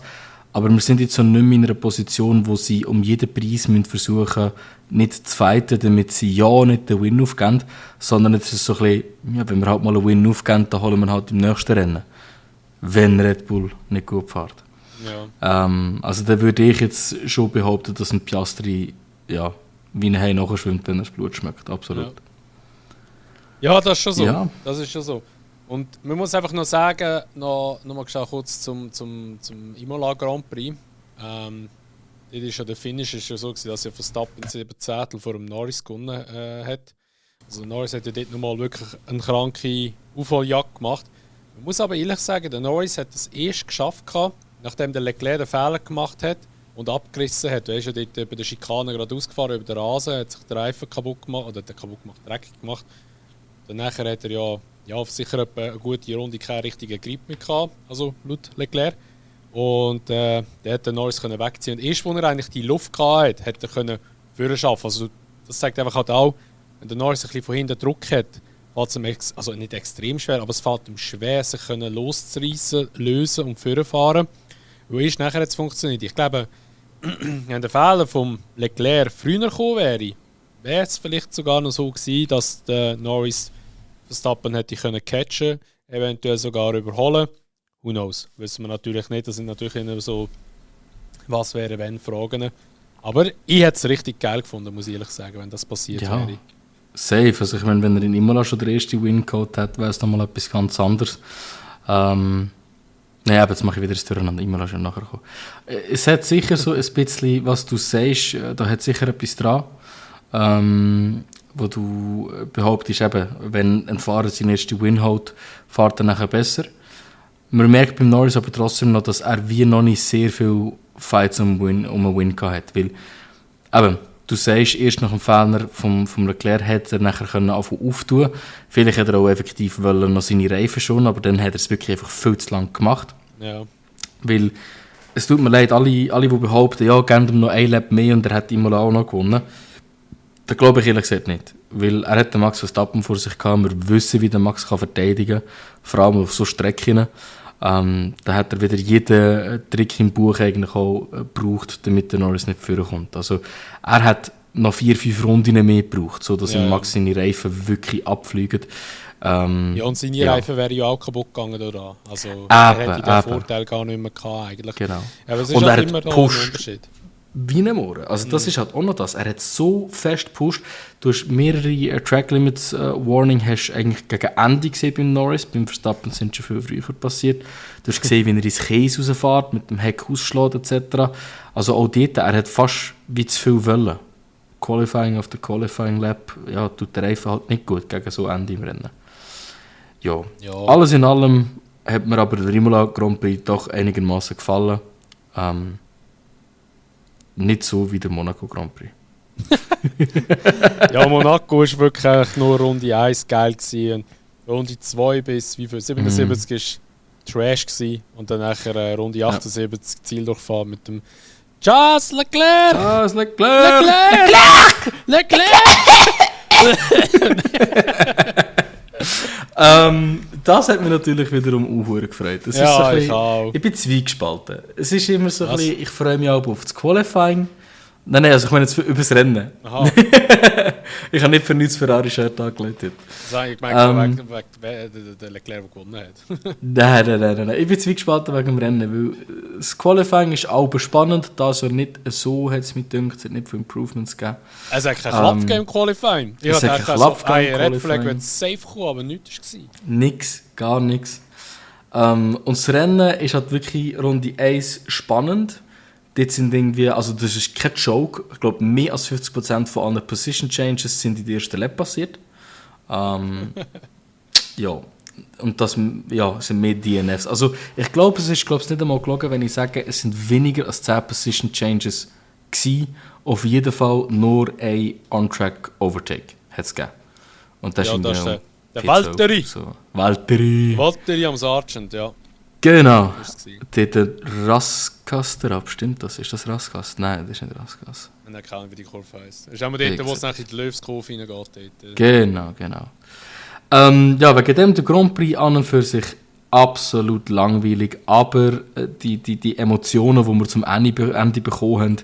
aber wir sind jetzt so nicht mehr in einer Position, wo sie um jeden Preis versuchen müssen, nicht zu fighten, damit sie ja nicht den Win aufgeben, sondern jetzt ist es so ein bisschen, ja, wenn wir halt mal einen Win aufgeben, dann holen wir halt im nächsten Rennen. Wenn Red Bull nicht gut fährt. Ja. Also da würde ich jetzt schon behaupten, dass ein Piastri ja, wie ein Hai nachschwimmt, wenn er das Blut schmeckt. Absolut. Ja, das ist schon so. Ja. Das ist schon so. Und man muss einfach noch sagen, noch mal kurz zum Imola Grand Prix. Dort ist ja der Finish ist ja so gewesen, dass ja Verstappen 7 Zehntel vor dem Norris gewonnen hat. Also Norris hat ja dort nochmal wirklich eine kranke Aufholjagd gemacht. Man muss aber ehrlich sagen, der Norris hat es erst geschafft, nachdem der Leclerc den Fehler gemacht hat und abgerissen hat. Er ist ja dort bei der Schikane gerade ausgefahren über den Rasen, hat sich den Reifen kaputt gemacht, oder dreckig gemacht. Danach hat er ja sicher eine gute Runde keine richtigen Grip mehr gehabt, also laut Leclerc. Und der hat den Norris wegziehen. Und erst, als er eigentlich die Luft hatte, hat er vorne schaffen. Also das zeigt einfach halt auch, wenn der Norris ein bisschen von hinten Druck hat, fällt es ihm also nicht extrem schwer, aber es fällt ihm schwer, sich loszureissen, lösen und vorfahren. Weil erst nachher hat es funktioniert. Ich glaube, wenn der Fehler vom Leclerc früher gekommen wäre es vielleicht sogar noch so gewesen, dass der Norris Verstappen hätte catchen, eventuell sogar überholen. Who knows? Wissen wir natürlich nicht. Das sind natürlich immer so was wäre wenn Fragen. Aber ich hätte es richtig geil gefunden, muss ich ehrlich sagen, wenn das passiert wäre. Safe. Also ich meine, wenn er in Imola schon den ersten Win gehabt hat, wäre es dann mal etwas ganz anderes. Nein, aber jetzt mache ich wieder das Durcheinander. Imola schon nachher kommen. Es hat sicher so ein bisschen, was du sagst, da hat sicher etwas dran. Wo du behauptest, eben, wenn ein Fahrer seinen ersten Win holt, fährt er nachher besser. Man merkt beim Norris aber trotzdem noch, dass er wie noch nicht sehr viel Fights um einen Win gehabt hat. Weil, eben, du sagst, erst nach dem Fehler vom Leclerc hat er nachher auftun. Vielleicht hat er auch effektiv noch seine Reifen schon, aber dann hat er es wirklich einfach viel zu lang gemacht. Ja. Weil, es tut mir leid, alle die behaupten, ja, geben ihm noch ein Lap mehr und er hat Imola auch noch gewonnen. Das glaube ich ehrlich gesagt nicht. Weil er hat den Max Verstappen vor sich gehabt. Wir wissen, wie der Max verteidigen kann. Vor allem auf so Strecken. Da hat er wieder jeden Trick im Buch eigentlich auch gebraucht, damit der Norris nicht vorkommt. Also er hat noch 4-5 Runden mehr gebraucht, sodass ihm Max seine Reifen wirklich abfliegen. Ja, und seine Reifen wären ja auch kaputt gegangen dadurch. Also er hätte den Vorteil gar nicht mehr gehabt eigentlich. Genau. Aber es ist und halt er immer hat noch ein Unterschied. Wie ein Mohren. Also das ist halt auch noch das. Er hat so fest gepusht. Du hast mehrere Track Limits Warning hast eigentlich gegen Ende gesehen beim Norris. Beim Verstappen sind schon viel früher passiert. Du hast gesehen, wie er ins Käse rausfährt, mit dem Heck ausschlägt etc. Also auch dort, er hat fast wie zu viel wollen. Qualifying auf der Qualifying Lap, ja, tut der Reifen halt nicht gut gegen so Ende im Rennen. Ja. Alles in allem hat mir aber der Imola Grand Prix doch einigermaßen gefallen. Nicht so wie der Monaco Grand Prix. Ja, Monaco war wirklich nur Runde 1 geil gewesen. Runde 2 bis 77 war Trash gewesen. Und dann nachher Runde 78 Zieldurchfahrt mit dem Charles Leclerc! Charles Leclerc! Leclerc! Das hat mich natürlich wiederum auch gefreut. Das ja, ist so ein bisschen, ich auch. Ich bin zwiegespalten. Es ist immer so ein bisschen, ich freue mich auch auf das Qualifying. Nein, also ich meine jetzt über das Rennen. Aha. Ich habe nicht für nichts Ferrari-Shirt angelegt. Ich meine, der Leclerc, der gewonnen hat. Nein. Ich bin zwiegespalten wegen dem Rennen, weil das Qualifying ist auch spannend, da es nicht so hat es mich gedacht, es hat nicht viele Improvements gegeben. Es hat kein Klapp gegeben im Qualifying. Ich hatte gedacht, ein Red Flag wird safe kommen, aber nichts war. Nix, gar nichts. Und das Rennen ist halt wirklich Runde 1 spannend, dort sind irgendwie, also das ist kein Joke, ich glaube, mehr als 50% von allen Position Changes sind in der ersten Lap passiert. Ja, und das sind mehr DNFs. Also ich glaube, es ist nicht einmal gelogen, wenn ich sage, es sind weniger als 10 Position Changes gewesen. Auf jeden Fall nur ein On-Track Overtake hat es gegeben. Und das ist der Valtteri. So. Valtteri am Sargent, ja. Genau. Dort der Rascaster abstimmt. Ist das Rascaster? Nein, das ist nicht Rascaster. Ich habe keine Ahnung, wie die Kurve heisst. Das ist auch mal dort, wo es in die Löwskurve reingeht. Genau. Wegen dem der Grand Prix an und für sich absolut langweilig, aber die Emotionen, die wir zum Ende bekommen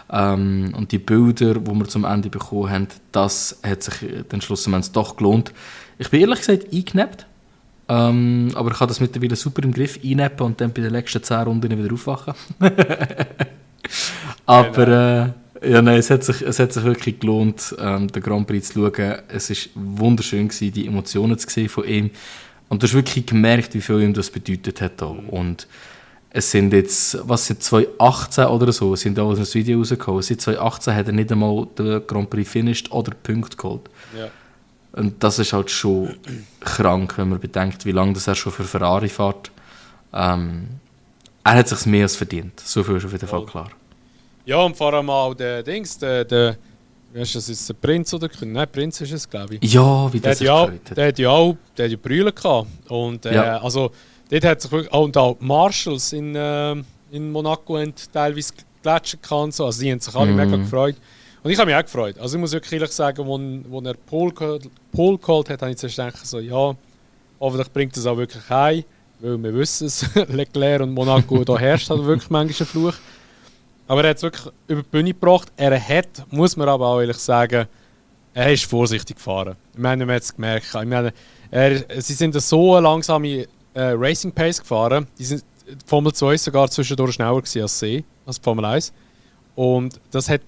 haben, und die Bilder, die wir zum Ende bekommen haben, das hat sich dann schlussendlich doch gelohnt. Ich bin ehrlich gesagt eingenappt, aber ich habe das mittlerweile super im Griff, einnappen und dann bei den letzten 10 Runden wieder aufwachen. Aber es hat sich wirklich gelohnt, den Grand Prix zu schauen. Es war wunderschön, die Emotionen zu sehen von ihm. Und du hast wirklich gemerkt, wie viel ihm das bedeutet hat. Und es sind jetzt, seit 2018 oder so, sind auch aus dem Video rausgekommen. Seit 2018 hat er nicht einmal den Grand Prix finished oder Punkte geholt. Ja. Und das ist halt schon krank, wenn man bedenkt, wie lange er schon für Ferrari fährt. Er hat sich mehr als verdient. So viel ist auf jeden Fall klar. Ja, und vor allem auch der Dings, wie heißt das, ist der Prinz oder König? Nein, Prinz ist es, glaube ich. Ja, wie das sich gefreut hat. Der hat ja Brühe gehabt. Und also, dort hat sich wirklich, und auch Marshalls in Monaco haben teilweise gletschen können. Also, die haben sich alle mega gefreut. Und ich habe mich auch gefreut. Also, ich muss wirklich ehrlich sagen, als er Pole geholt hat, habe ich zuerst gedacht, so, ja, hoffentlich bringt er es auch wirklich heim. Weil wir wissen es, Leclerc und Monaco, da herrscht halt wirklich manchmal ein Fluch. Aber er hat es wirklich über die Bühne gebracht. Er hat, muss man aber auch ehrlich sagen, er ist vorsichtig gefahren. Ich meine, man hat es gemerkt. Ich meine, sie sind so eine langsame Racing Pace gefahren. Die sind Formel 2 sogar zwischendurch schneller gewesen als sie, als Formel 1. Und das hat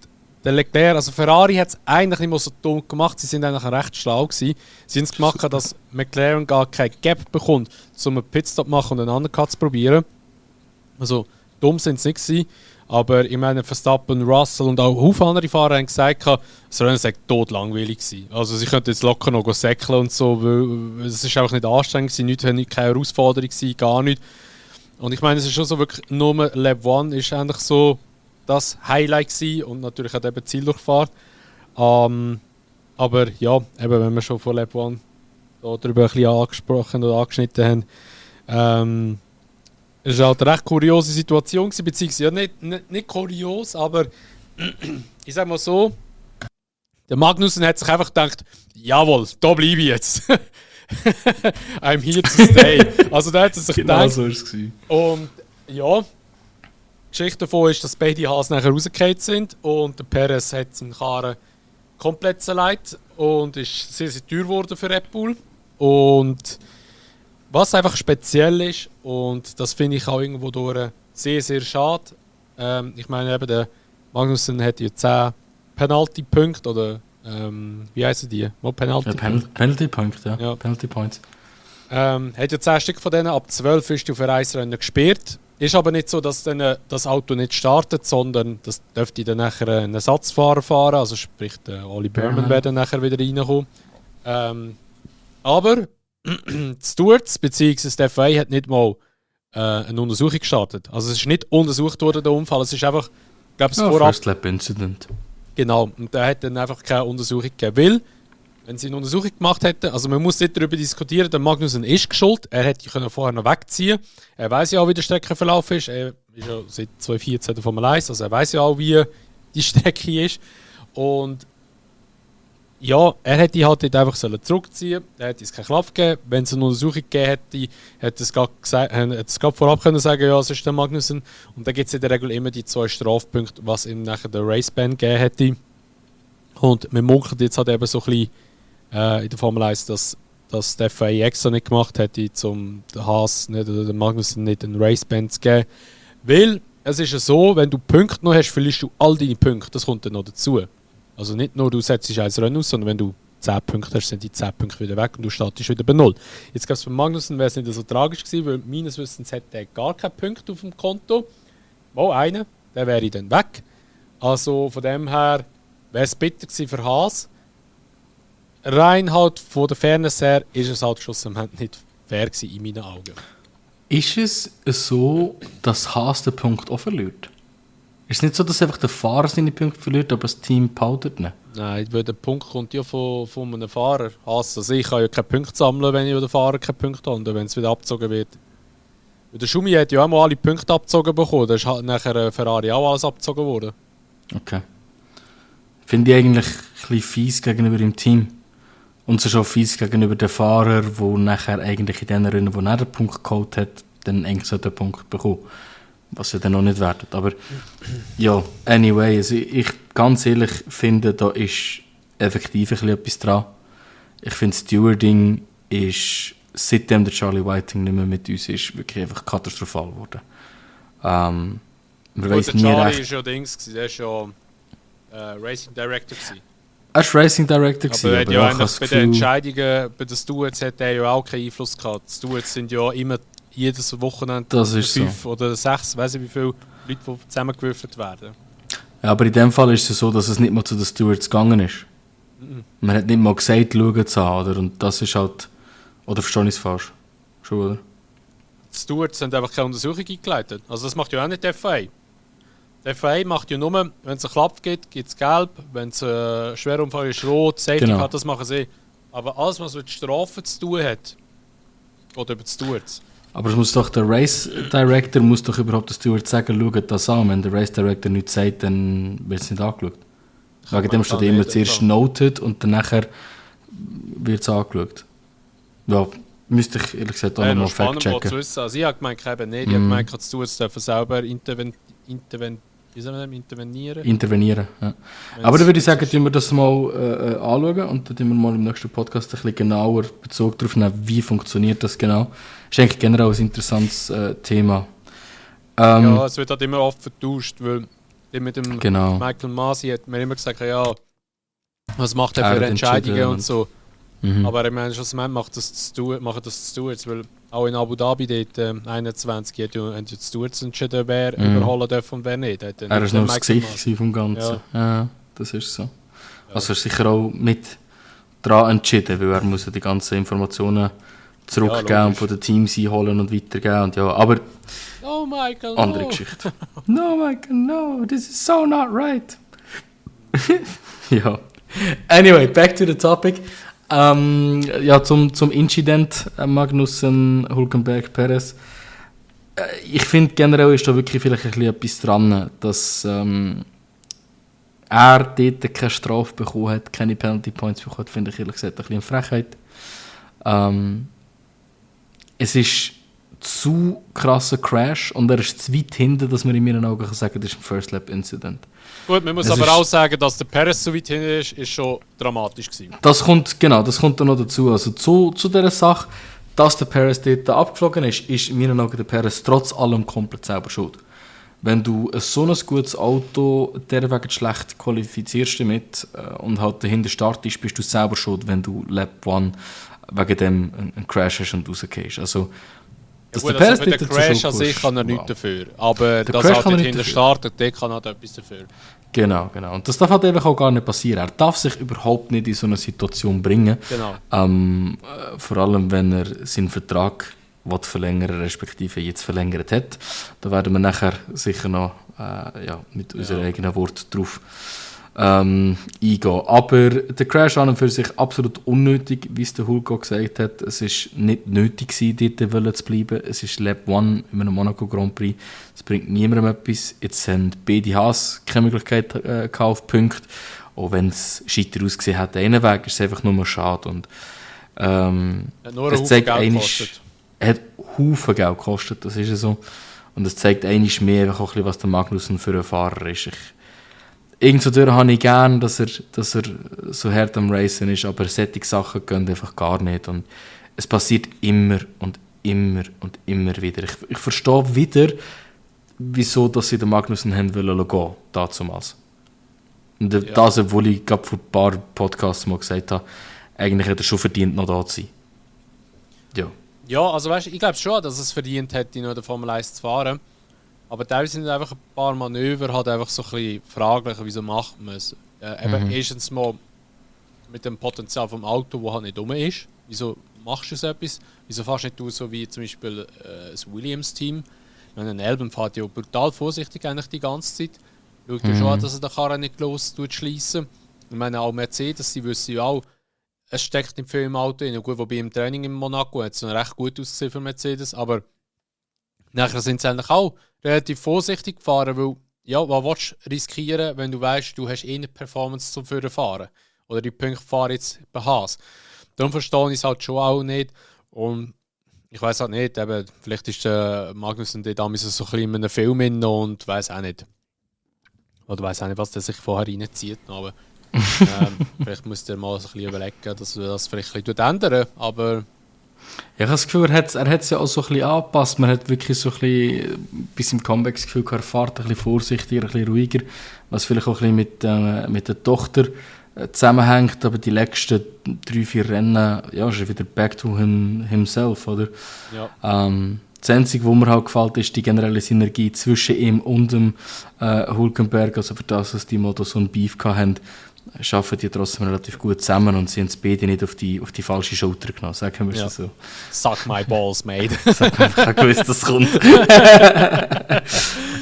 der Leclerc, also Ferrari hat es eigentlich nicht mehr so dumm gemacht. Sie sind eigentlich recht schlau gewesen. Sie haben es gemacht, dass McLaren gar kein Gap bekommt, um einen Pitstop zu machen und einen Undercut zu probieren. Also dumm sind sie nicht gewesen. Aber ich meine, Verstappen, Russell und auch viele andere Fahrer haben gesagt, das Rennen sei totlangweilig gewesen. Also sie könnten jetzt locker noch säckeln und so, weil es ist einfach nicht anstrengend gewesen, keine Herausforderung gewesen, gar nicht. Und ich meine, es ist schon so wirklich, nur Lap 1 ist eigentlich so das Highlight gewesen und natürlich auch eben Zieldurchfahrt. Aber ja, eben, wenn wir schon von Lap 1 darüber ein bisschen angesprochen oder angeschnitten haben, es war halt eine recht kuriose Situation, beziehungsweise ja, nicht kurios, aber ich sag mal so, der Magnussen hat sich einfach gedacht, jawohl, da bleibe ich jetzt. I'm here to stay. Also da hat er sich genau gedacht. So ist es. Und ja, die Geschichte davon ist, dass beide Haas nachher rausgefallen sind und der Perez hat seinen Karren komplett zerlegt und ist sehr, sehr teuer geworden für Red Bull. Und was einfach speziell ist, und das finde ich auch irgendwo durch sehr, sehr schade. Ich meine, eben der Magnussen hat ja 10 Penalty-Punkte oder wie heißen die? Penalty-Punkte, ja. Penalty Points. Hat ja 10 Stück von denen, ab 12 ist du für ein Rennen gesperrt. Ist aber nicht so, dass dann das Auto nicht startet, sondern das dürfte dann nachher ein Ersatzfahrer fahren, also sprich der Oli Berman wird dann nachher wieder reinkommen. Aber die Stewards bzw. der FIA hat nicht mal eine Untersuchung gestartet. Also es ist nicht untersucht worden, der Unfall, es ist einfach, ich glaube, First Lap Incident. Genau, und da hat dann einfach keine Untersuchung gegeben, weil, wenn sie eine Untersuchung gemacht hätten, also man muss nicht darüber diskutieren, der Magnussen ist geschuld, er hätte vorher noch wegziehen können, er weiß ja auch, wie der Streckenverlauf ist, er ist ja seit 2014 der Formel 1, also er weiß ja auch, wie die Strecke ist. Und ja, er hätte halt dort einfach zurückziehen sollen, er hätte es keinen Klapp gegeben. Wenn es eine Untersuchung gegeben hätte, hätte es gerade vorab können sagen, ja, es ist der Magnussen. Und dann gibt es in der Regel immer die 2 Strafpunkte, was ihm nachher der Raceban gegeben hätte. Und man munkelt jetzt halt eben so ein bisschen in der Formel 1, dass der FIA extra nicht gemacht hätte, um den Haas nicht, oder den Magnussen nicht einen Raceband zu geben. Weil es ist ja so, wenn du Punkte noch hast, verlierst du all deine Punkte. Das kommt dann noch dazu. Also nicht nur, du setzt ein Rennen aus, sondern wenn du 10 Punkte hast, sind die 10 Punkte wieder weg und du startest wieder bei 0. Jetzt gab es für Magnussen, wäre es nicht so tragisch gewesen, weil meines Wissens hat er gar keine Punkte auf dem Konto. Mal einen, der wäre dann weg. Also von dem her wäre es bitter gewesen für Haas. Rein halt von der Fairness her ist es halt schlussendlich nicht fair gewesen in meinen Augen. Ist es so, dass Haas den Punkt auch verliert? Ist es nicht so, dass einfach der Fahrer seine Punkte verliert, aber das Team behaltet nicht? Nein, weil der Punkt kommt ja von einem Fahrer. Also ich kann ja keine Punkte sammeln, wenn ich den Fahrer keine Punkte habe, und wenn es wieder abgezogen wird. Weil der Schumi hat ja auch mal alle Punkte abgezogen bekommen, da ist halt nachher Ferrari auch alles abgezogen worden. Okay. Finde ich eigentlich ein bisschen fies gegenüber dem Team. Und es ist auch fies gegenüber den Fahrer, der nachher eigentlich in den Rennen, wo er den Punkt geholt hat, dann eigentlich so den Punkt bekommen. Was sie dann noch nicht werden. Aber ja, anyway, also ich ganz ehrlich finde, da ist effektiv ein bisschen etwas dran. Ich finde, Stewarding ist, seitdem der Charlie Whiting nicht mehr mit uns ist, wirklich einfach katastrophal geworden. Man weiss nie Charlie recht. ist ja Dings, der ist ja Racing Director gewesen. Er war Racing Director, Aber er hat ja ich habe eigentlich das bei Gefühl, den Entscheidungen, bei den Stewards hat er ja auch keinen Einfluss gehabt. Die Stewards sind ja immer jedes Wochenende Das ist 5 oder 6, weiß ich wie viele Leute, die zusammengewürfelt werden. ja, aber in dem Fall ist es so, dass es nicht mal zu den Stewards gegangen ist. Man hat nicht mal gesagt, schauen zu haben, oder? Und das ist halt... Oder verstehe ich es falsch? Schon, oder? Die Stewards haben einfach keine Untersuchung eingeleitet. Also das macht ja auch nicht die FIA. Die FIA macht ja nur, wenn es einen Klapp gibt, gibt es gelb. Wenn es ein Schwerunfall ist, rot. Safety Genau. Car, das machen sie. Aber alles, was mit Strafen zu tun hat, geht über die Stewards. Aber es muss doch der Race Director muss doch überhaupt den Steward sagen, schaut das an. Wenn der Race Director nichts sagt, dann wird es nicht angeschaut. Wegen dem steht immer zuerst noted und dann nachher wird es angeschaut. Ja, müsste ich ehrlich gesagt auch Ja, nochmal noch spannend mal zu fact-checken. wissen. Also ich habe gemeint, eben nicht. Ich habe gemeint, die Stewards dürfen selber intervenieren. Intervenieren, ja. Wenn's Aber dann würde ich sagen, ist. tun wir das mal anschauen und dann tun wir mal im nächsten Podcast ein bisschen genauer Bezug darauf nehmen, wie funktioniert das genau. Das ist eigentlich generell ein interessantes Thema. Ja, es wird halt immer oft vertauscht, weil mit dem Genau. Michael Masi hat mir immer gesagt, ja, was macht er Er für hat Entscheidungen entschieden und so. Mhm. Aber ich meine, schlussendlich machen das die Stewards, weil auch in Abu Dhabi dort 21 haben die Stewards entschieden, wer überholen darf und wer nicht. Hat Er war nicht nur der das Michael Gesicht Masi. vom Ganzen. Ja, das ist so. Also er ist sicher auch mit daran entschieden, weil er muss ja die ganzen Informationen zurückgeben Ja, und logisch. von den Teams einholen und weitergeben. Und ja, aber Oh Michael, andere no. Geschichte. No, Michael, no, this is so not right. Ja. Anyway, back to the topic. Ja, zum Incident Magnussen, Hülkenberg, Perez. Ich finde generell ist da wirklich vielleicht ein bisschen etwas dran, dass er dort keine Strafe bekommen hat, keine Penalty Points bekommen hat, finde ich ehrlich gesagt ein bisschen eine Frechheit. Es ist zu krasser Crash und er ist zu weit hinten, dass man in meinen Augen kann sagen, das ist ein First Lap Incident. Gut, man muss Es aber ist- auch sagen, dass der Perez so weit hinten ist schon dramatisch gewesen. Das kommt dann noch dazu. Also zu dieser Sache, dass der Perez dort abgeflogen ist in meinen Augen der Perez trotz allem komplett selber schuld. Wenn du so ein gutes Auto derwegen schlecht qualifizierst damit und halt dahinter startest, bist du selber schuld, wenn du Lap 1 wegen dem einen Crash hast und rausgehst. Also, dass Gut, der Perez also für den dort zur Crash Schuld an sich kommst, kann er nichts wow. dafür. Aber Der dass Crash er kann er dort nicht hinten dafür. startet, der kann halt etwas dafür. Genau. Und das darf halt einfach auch gar nicht passieren. Er darf sich überhaupt nicht in so eine Situation bringen. Genau. Vor allem, wenn er seinen Vertrag verlängern, respektive jetzt verlängert hat. Da werden wir nachher sicher noch mit unseren eigenen Worten drauf eingehen. Aber der Crash an und für sich absolut unnötig, wie es der Hulko gesagt hat. Es war nicht nötig gewesen, dort zu bleiben. Es ist Lap 1 in einem Monaco Grand Prix. Es bringt niemandem etwas. Jetzt haben beide Haas keine Möglichkeit gehabt auf Punkte. Auch wenn es scheiter ausgesehen hat, einen Weg, ist es einfach nur schade. Und, Hat nur es ein Haufen zeigt Geld einmal- gekostet. er hat Haufen Geld gekostet, das ist ja so. Und es zeigt einmal mehr, einfach auch ein bisschen, was der Magnussen für ein Fahrer ist. Irgendwo durch habe ich gern, dass er so hart am Racen ist, aber solche Sachen gehen einfach gar nicht. Und es passiert immer und immer und immer wieder. Ich verstehe wieder, wieso dass sie den Magnussen haben wollen gehen, damals. Und das, obwohl ich gerade vor ein paar Podcasts mal gesagt habe, eigentlich hat er schon verdient, noch da zu sein. Ja. Ja, also weißt, ich glaube schon, dass es verdient hätte, noch in der Formel 1 zu fahren. Aber teilweise sind einfach ein paar Manöver halt einfach so ein bisschen fraglich, wieso macht man es. Eben erstens mal mit dem Potenzial vom Auto, das halt nicht dumm ist. Wieso machst du so etwas? Wieso fährst du nicht du so wie zum Beispiel das Williams-Team? Ein Album fährt ja brutal vorsichtig eigentlich die ganze Zeit. Schaut ja schon an, dass er den Karren nicht schließen. Ich meine, auch Mercedes, die wissen ja auch, es steckt nicht viel im Auto rein. Gut, wobei im Training in Monaco hat es noch recht gut ausgesehen für Mercedes, aber nachher sind sie eigentlich auch relativ vorsichtig gefahren, weil, ja, was willst du riskieren, wenn du weißt, du hast eine Performance zum Fahren oder die Punkte fahren jetzt bei Haas. Darum verstehe ich es halt schon auch nicht. Und ich weiß halt nicht, eben, vielleicht ist Magnus und damals so ein bisschen in einem Film in und weiß auch nicht. Oder weiß auch nicht, was der sich vorher reinzieht. Aber vielleicht muss der mal ein bisschen überlegen, dass wir das vielleicht ein bisschen ändern. Aber ja, ich habe das Gefühl, er hat es ja auch so ein bisschen angepasst. Man hat wirklich so ein bisschen bis im Comeback das Gefühl, er fährt ein bisschen vorsichtiger, ein bisschen ruhiger. Was vielleicht auch ein bisschen mit der Tochter zusammenhängt. Aber die letzten 3-4 Rennen, ja, ist er wieder back to himself, oder? ja. Das Einzige, was mir halt gefällt, ist die generelle Synergie zwischen ihm und dem Hülkenberg. Also für das, dass die mal so einen Beef hatten, arbeiten die trotzdem relativ gut zusammen und sie haben es beide nicht auf die falsche Schulter genommen, sagen wir es so. Suck my balls, mate. Ich habe gewusst, dass es kommt.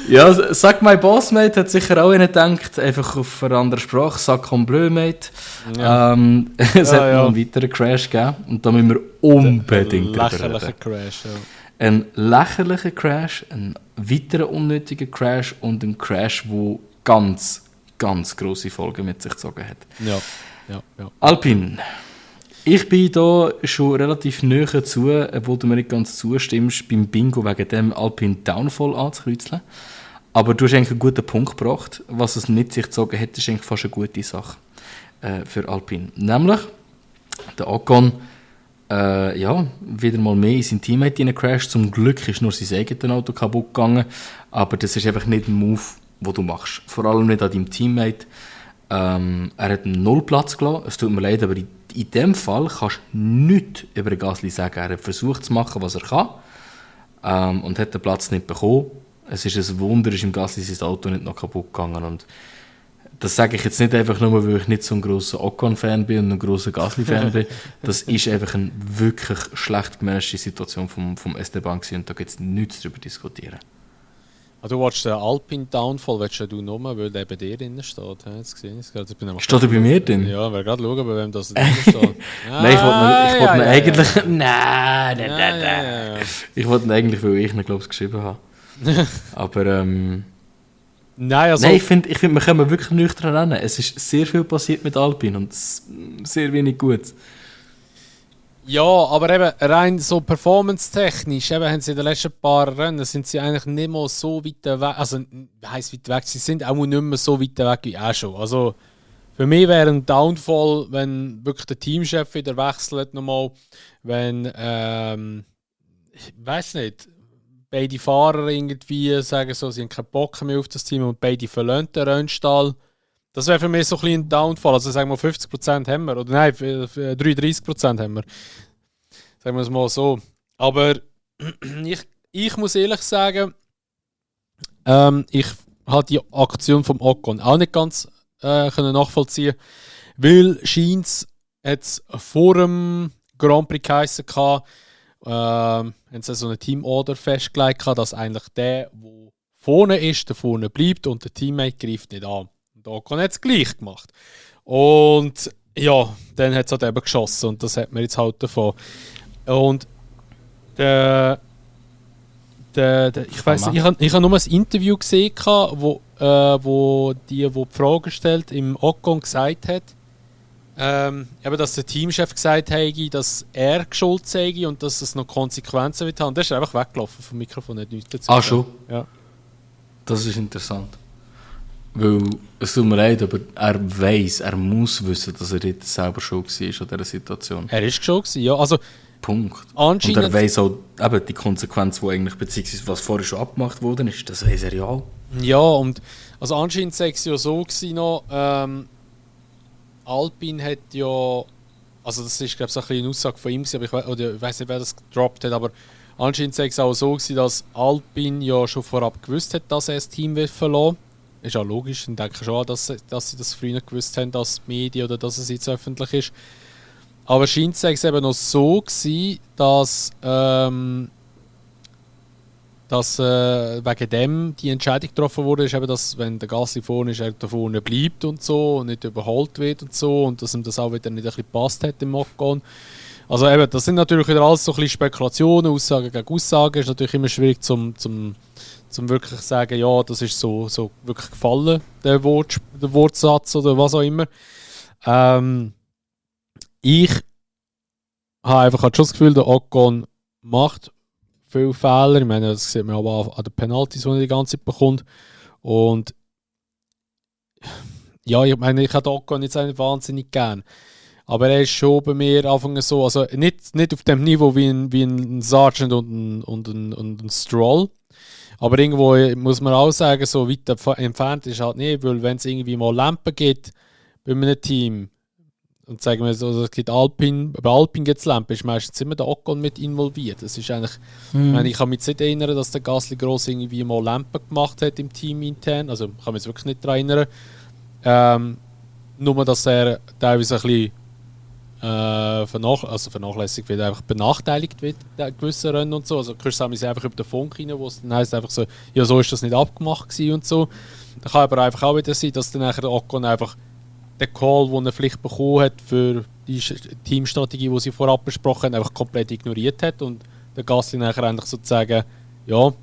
Ja, Suck my balls, mate, hat sicher auch einer gedacht, einfach auf eine andere Sprache, Suck on bleu, mate. Ja. Es hat noch einen weiteren Crash gegeben und da müssen wir unbedingt drüber reden. Lächerlicher Crash, ja. Ein lächerlicher Crash, ein weiterer unnötiger Crash und ein Crash, der ganz, ganz grosse Folgen mit sich gezogen hat. Ja. Alpine. Ich bin da schon relativ nahe zu, obwohl du mir nicht ganz zustimmst, beim Bingo wegen dem Alpine Downfall anzukreuzeln. Aber du hast eigentlich einen guten Punkt gebracht. Was es mit sich gezogen hat, ist eigentlich fast eine gute Sache für Alpine. Nämlich, der Ocon wieder mal mehr in sein Teammate reingecrashed. Zum Glück ist nur sein eigenes Auto kaputt gegangen. Aber das ist einfach nicht ein Move, den du machst. Vor allem nicht an deinem Teammate. Er hat einen Nullplatz gelassen. Es tut mir leid, aber in diesem Fall kannst du nichts über Gasly sagen. Er hat versucht zu machen, was er kann. Und hat den Platz nicht bekommen. Es ist ein Wunder, ist im Gasly sein Auto nicht noch kaputt gegangen. Und das sage ich jetzt nicht einfach nur, weil ich nicht so ein grosser Ocon-Fan bin und ein grosser Gasly-Fan bin. Das ist einfach eine wirklich schlecht gemanagte Situation vom Esteban gewesen, und da gibt es nichts darüber diskutieren. Du willst den Alpine Downfall willst du nur, weil der bei dir drin steht. Jetzt gesehen, Steht er bei mir drin? Ja, wir gerade schauen, bei wem das drin steht. Nein, ich wollte ihn eigentlich... Nein. Ich wollte ihn eigentlich, weil ich ihn, glaube ich, geschrieben habe. Aber Nein, ich finde, wir können wirklich nüchtern nennen. Es ist sehr viel passiert mit Alpine und sehr wenig gut. Ja, aber eben rein so performance-technisch, eben haben sie in den letzten paar Rennen sind sie eigentlich nicht mal so weit weg. Also, heisst weit weg, sie sind auch nicht mehr so weit weg wie auch schon. Also, für mich wäre ein Downfall, wenn wirklich der Teamchef wieder wechselt nochmal, wenn, ich weiß nicht, beide Fahrer irgendwie sagen so, sie haben keinen Bock mehr auf das Team und beide verlassen den Rennstall. Das wäre für mich so ein bisschen ein Downfall. Also sagen wir 50% haben wir. Oder nein, 33% haben wir. Sagen wir es mal so. Aber ich muss ehrlich sagen, ich habe die Aktion vom Ocon auch nicht ganz können nachvollziehen. Weil scheint es vor dem Grand Prix geheissen gehabt, haben sie so eine Teamorder festgelegt, dass eigentlich der vorne ist, der vorne bleibt und der Teammate greift nicht an. Und Ocon hat es gleich gemacht. Und ja, dann hat es halt eben geschossen und das hat man jetzt halt davon. Und ich weiss nicht, ich habe nur ein Interview gesehen, wo die Frage gestellt im Ocon gesagt hat, eben, dass der Teamchef gesagt hat, dass er schuld sei und dass es noch Konsequenzen wird haben. Der ist einfach weggelaufen vom Mikrofon, hat nichts dazu gesagt. Schon? Ja. Das ist interessant. Weil, es tut mir leid, aber er muss wissen, dass er nicht selber schuld war an dieser Situation. Er ist schuld gewesen, ja. Also, Punkt. Und er weiss auch eben die Konsequenz, die eigentlich, beziehungsweise was vorher schon abgemacht worden ist, das weiss er ja auch. Ja, und also anscheinend war es ja so gewesen noch, Alpine hat ja, also das ist glaube ich so ein bisschen eine Aussage von ihm, aber ich weiß nicht, wer das gedroppt hat, aber Anscheinend sei es auch so gewesen, dass Alpine ja schon vorab gewusst hat, dass er das Team will verlassen. Ist auch logisch, ich denke schon, dass sie das früher gewusst haben, dass die Medien oder dass es jetzt öffentlich ist. Aber scheint es eben noch so gewesen, dass wegen dem die Entscheidung getroffen wurde, ist eben, dass wenn der Gasly vorne ist, er da vorne bleibt und so und nicht überholt wird und so und dass ihm das auch wieder nicht ein bisschen gepasst hat im Ocon. Also eben, das sind natürlich wieder alles so ein bisschen Spekulationen, Aussagen gegen Aussagen. Ist natürlich immer schwierig zum wirklich sagen, ja, das ist so wirklich gefallen, der Wortsatz oder was auch immer. Ich habe einfach schon das Gefühl, der Ocon macht viele Fehler. Ich meine, das sieht man aber an den Penalties, die er die ganze Zeit bekommt. Und ja, ich meine, ich habe Ocon jetzt auch nicht wahnsinnig gern. Aber er ist schon bei mir anfangen so, also nicht auf dem Niveau wie ein Sargent und ein Stroll. Aber irgendwo muss man auch sagen, so weit entfernt ist halt nicht, weil wenn es irgendwie mal Lampen gibt bei einem Team, und sagen wir so, es gibt Alpine, bei Alpine gibt es Lampen, ist meistens immer der Ocon mit involviert. Das ist eigentlich, ich kann mich nicht erinnern, dass der Gasly gross irgendwie mal Lampen gemacht hat im Team intern, also ich kann mich wirklich nicht daran erinnern. Nur, dass er teilweise ein bisschen vernachlässigt wird, einfach benachteiligt wird in gewissen Rennen und so. Also du hörst es einfach über den Funk rein, wo es dann heisst einfach so, ja, so ist das nicht abgemacht gewesen und so. Da kann aber einfach auch wieder sein, dass dann nachher der Ocon einfach den Call, den er vielleicht bekommen hat für die Teamstrategie, die sie vorab besprochen haben, einfach komplett ignoriert hat und der Gasly nachher eigentlich sozusagen, ja,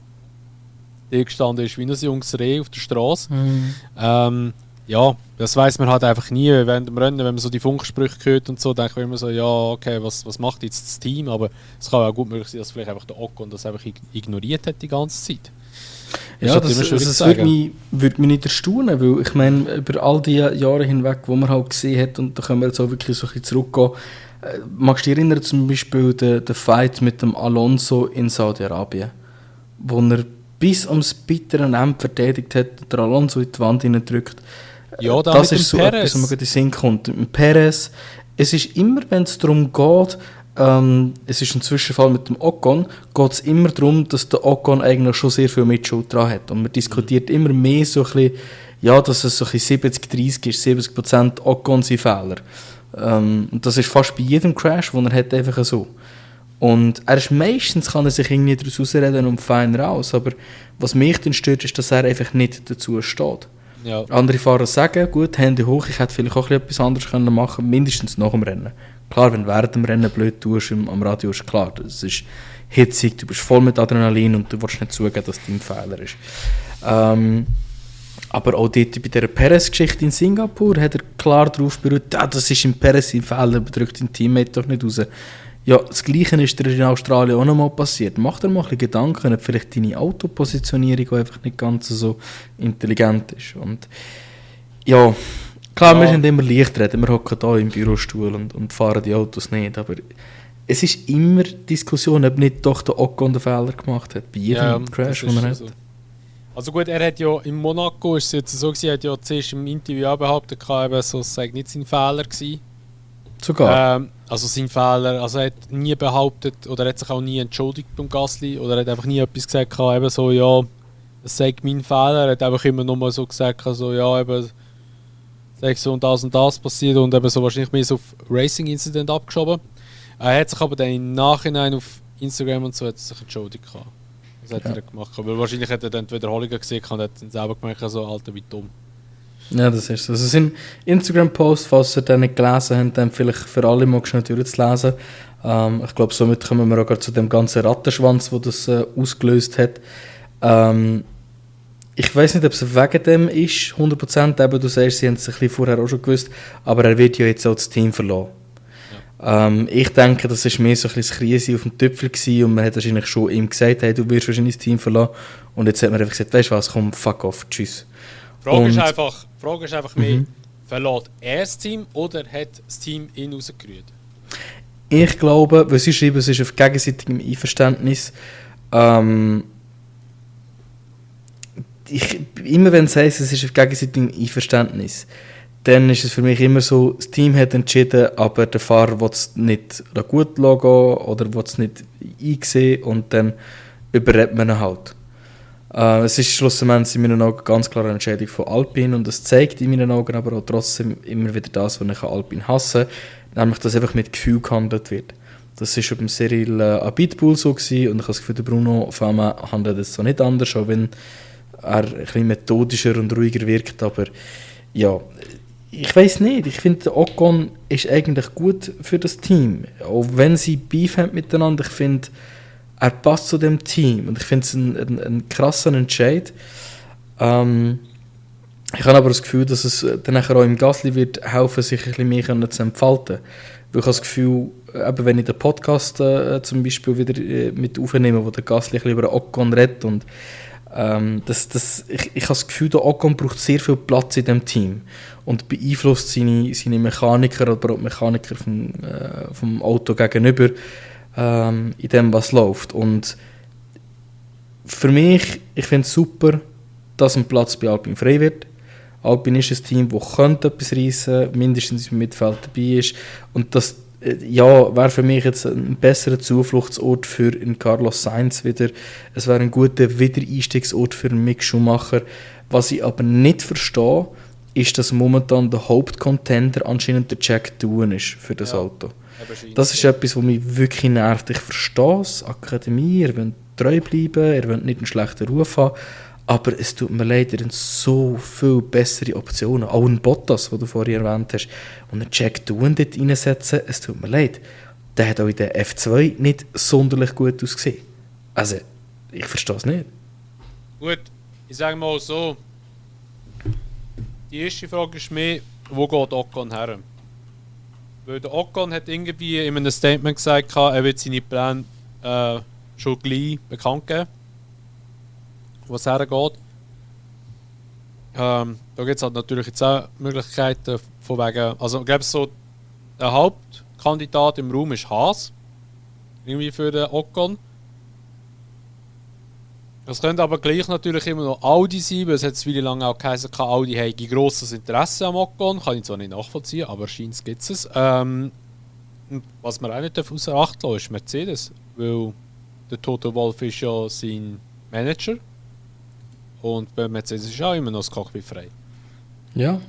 der gestanden ist wie ein junges Reh auf der Straße. Ja, das weiss man halt einfach nie während dem Rennen, wenn man so die Funksprüche hört und so, denkt man immer so, ja, okay, was macht jetzt das Team? Aber es kann auch gut möglich sein, dass vielleicht einfach der Ocon das einfach ignoriert hat die ganze Zeit. Ja, das würde mich nicht erstaunen, weil ich meine, über all die Jahre hinweg, wo man halt gesehen hat, und da können wir jetzt auch wirklich so ein bisschen zurückgehen, magst du dich erinnern zum Beispiel den Fight mit dem Alonso in Saudi-Arabien, wo er bis ums bittere Ende verteidigt hat, der Alonso in die Wand hineindrückt. Ja, das ist so etwas, was mir gerade in den Sinn kommt. Mit Perez, es ist immer, wenn es darum geht, es ist ein Zwischenfall mit dem Ocon, geht es immer darum, dass der Ocon eigentlich schon sehr viel Mitschuld dran hat. Und man diskutiert immer mehr so ein bisschen, ja, dass es so ein bisschen 70-30 ist, 70% Ocon sind Fehler. Und das ist fast bei jedem Crash, den er hat, einfach so. Und er ist meistens, kann er sich irgendwie daraus ausreden und fein raus, aber was mich dann stört, ist, dass er einfach nicht dazu steht. Ja. Andere Fahrer sagen, gut, Hände hoch, ich hätte vielleicht auch etwas anderes machen können, mindestens nach dem Rennen. Klar, wenn du während dem Rennen blöd tust am Radio, ist klar, das ist hitzig, du bist voll mit Adrenalin und du willst nicht zugeben, dass dein Fehler ist. Aber auch dort bei dieser Perez-Geschichte in Singapur hat er klar darauf beruht, das ist im Perez sein Fehler, bedrückt dein Teammate doch nicht raus. Ja, das Gleiche ist dir in Australien auch noch mal passiert. Mach dir mal ein bisschen Gedanken, ob vielleicht deine Autopositionierung einfach nicht ganz so intelligent ist. Und ja, klar, wir sind immer leicht reden, wir hocken hier im Bürostuhl und fahren die Autos nicht, aber es ist immer Diskussion, ob nicht doch der Ocon den Fehler gemacht hat, bei jedem Crash, den er hat. So. Also gut, er hat ja in Monaco, ist es jetzt so gewesen, er hat ja zuerst im Interview auch behauptet, so sei nicht sein Fehler gewesen. Sogar? Also sein Fehler, also er hat nie behauptet, oder er hat sich auch nie entschuldigt beim Gasly, oder er hat einfach nie etwas gesagt, eben so, ja, das sei mein Fehler, er hat einfach immer nur mal so gesagt, so, ja, eben, sei so und das passiert und eben so wahrscheinlich mehr so auf Racing-Incident abgeschoben. Er hat sich aber dann im Nachhinein auf Instagram und so hat er sich entschuldigt. Was hat er gemacht? Weil wahrscheinlich hat er dann die Wiederholungen gesehen und hat dann selber gemerkt, so, Alter, wie dumm. Ja, das ist so. Also es sind Instagram-Posts, falls ihr den nicht gelesen habt, dann vielleicht für alle mal schnell durchzulesen. Ich glaube, somit kommen wir auch zu dem ganzen Rattenschwanz, der das ausgelöst hat. Ich weiß nicht, ob es wegen dem ist, 100%, eben, du sagst, sie haben es ein bisschen vorher auch schon gewusst, aber er wird ja jetzt auch das Team verlassen. Ja. Ich denke, das war mehr so ein bisschen das Krise auf dem Tüpfel gewesen und man hat wahrscheinlich schon ihm gesagt, hey, du wirst wahrscheinlich das Team verlassen. Und jetzt hat man einfach gesagt, weißt du was, komm, fuck off, tschüss. Die Frage ist einfach mehr, verlässt er das Team oder hat das Team ihn rausgerührt? Ich glaube, weil sie schreiben, es ist auf gegenseitigem Einverständnis. Immer wenn es heisst, es ist auf gegenseitigem Einverständnis, dann ist es für mich immer so, das Team hat entschieden, aber der Fahrer will es nicht gut gehen oder will es nicht einsehen und dann überredet man ihn halt. Es ist schlussendlich in meinen Augen ganz klar eine Entscheidung von Alpine und das zeigt in meinen Augen aber auch trotzdem immer wieder das, was ich an Alpine hasse, nämlich, dass einfach mit Gefühl gehandelt wird. Das war beim Cyril Abiteboul so gewesen, und ich habe das Gefühl, der Bruno Fama handelt es so nicht anders, auch wenn er ein bisschen methodischer und ruhiger wirkt, aber ja, ich weiß nicht, ich finde, Ocon ist eigentlich gut für das Team, auch wenn sie Beef haben miteinander, ich finde, er passt zu dem Team und ich finde es ein krasser Entscheid. Ich habe aber das Gefühl, dass es dann nachher auch im Gasly wird helfen, sich ein bisschen mehr zu entfalten. Weil ich habe das Gefühl, eben wenn ich den Podcast zum Beispiel wieder mit aufnehme, wo der Gasly ein bisschen über Ocon redet und ich habe das Gefühl, der Ocon braucht sehr viel Platz in diesem Team und beeinflusst seine Mechaniker oder auch Mechaniker vom Auto gegenüber in dem, was läuft. Und für mich, ich finde es super, dass ein Platz bei Alpine frei wird. Alpine ist ein Team, das etwas reissen könnte, mindestens im Mittelfeld dabei ist. Und das wäre für mich jetzt ein besserer Zufluchtsort für Carlos Sainz wieder. Es wäre ein guter Wiedereinstiegsort für Mick Schumacher. Was ich aber nicht verstehe, ist, dass momentan der Hauptcontender anscheinend der Jack Doohan ist für das Auto. Das ist etwas, was mich wirklich nervt. Ich verstehe es, Akademie, ihr wollt treu bleiben, ihr wollt nicht einen schlechten Ruf haben, aber es tut mir leid, ihr habt so viele bessere Optionen. Auch ein Bottas, den du vorhin erwähnt hast, und einen Jack Doohan dort reinsetzen, es tut mir leid. Der hat auch in der F2 nicht sonderlich gut ausgesehen. Also, ich verstehe es nicht. Gut, ich sage mal so, die erste Frage ist mehr, wo geht Ocon her? Weil der Ocon hat irgendwie in einem Statement gesagt, er wird seine Pläne schon gleich bekannt geben, was hergeht. Da gibt es halt natürlich jetzt auch Möglichkeiten von wegen, also ich glaube so, der Hauptkandidat im Raum ist Haas, irgendwie für den Ocon. Es könnte aber gleich natürlich immer noch Audi sein, weil es hat viele lange auch geheißen, Audi habe grosses Interesse am Ocon. Kann ich zwar nicht nachvollziehen, aber scheint gibt es. Was man auch nicht außer Acht lassen ist Mercedes, weil der Toto Wolff ist ja sein Manager und bei Mercedes ist auch immer noch das Cockpit frei. Ja,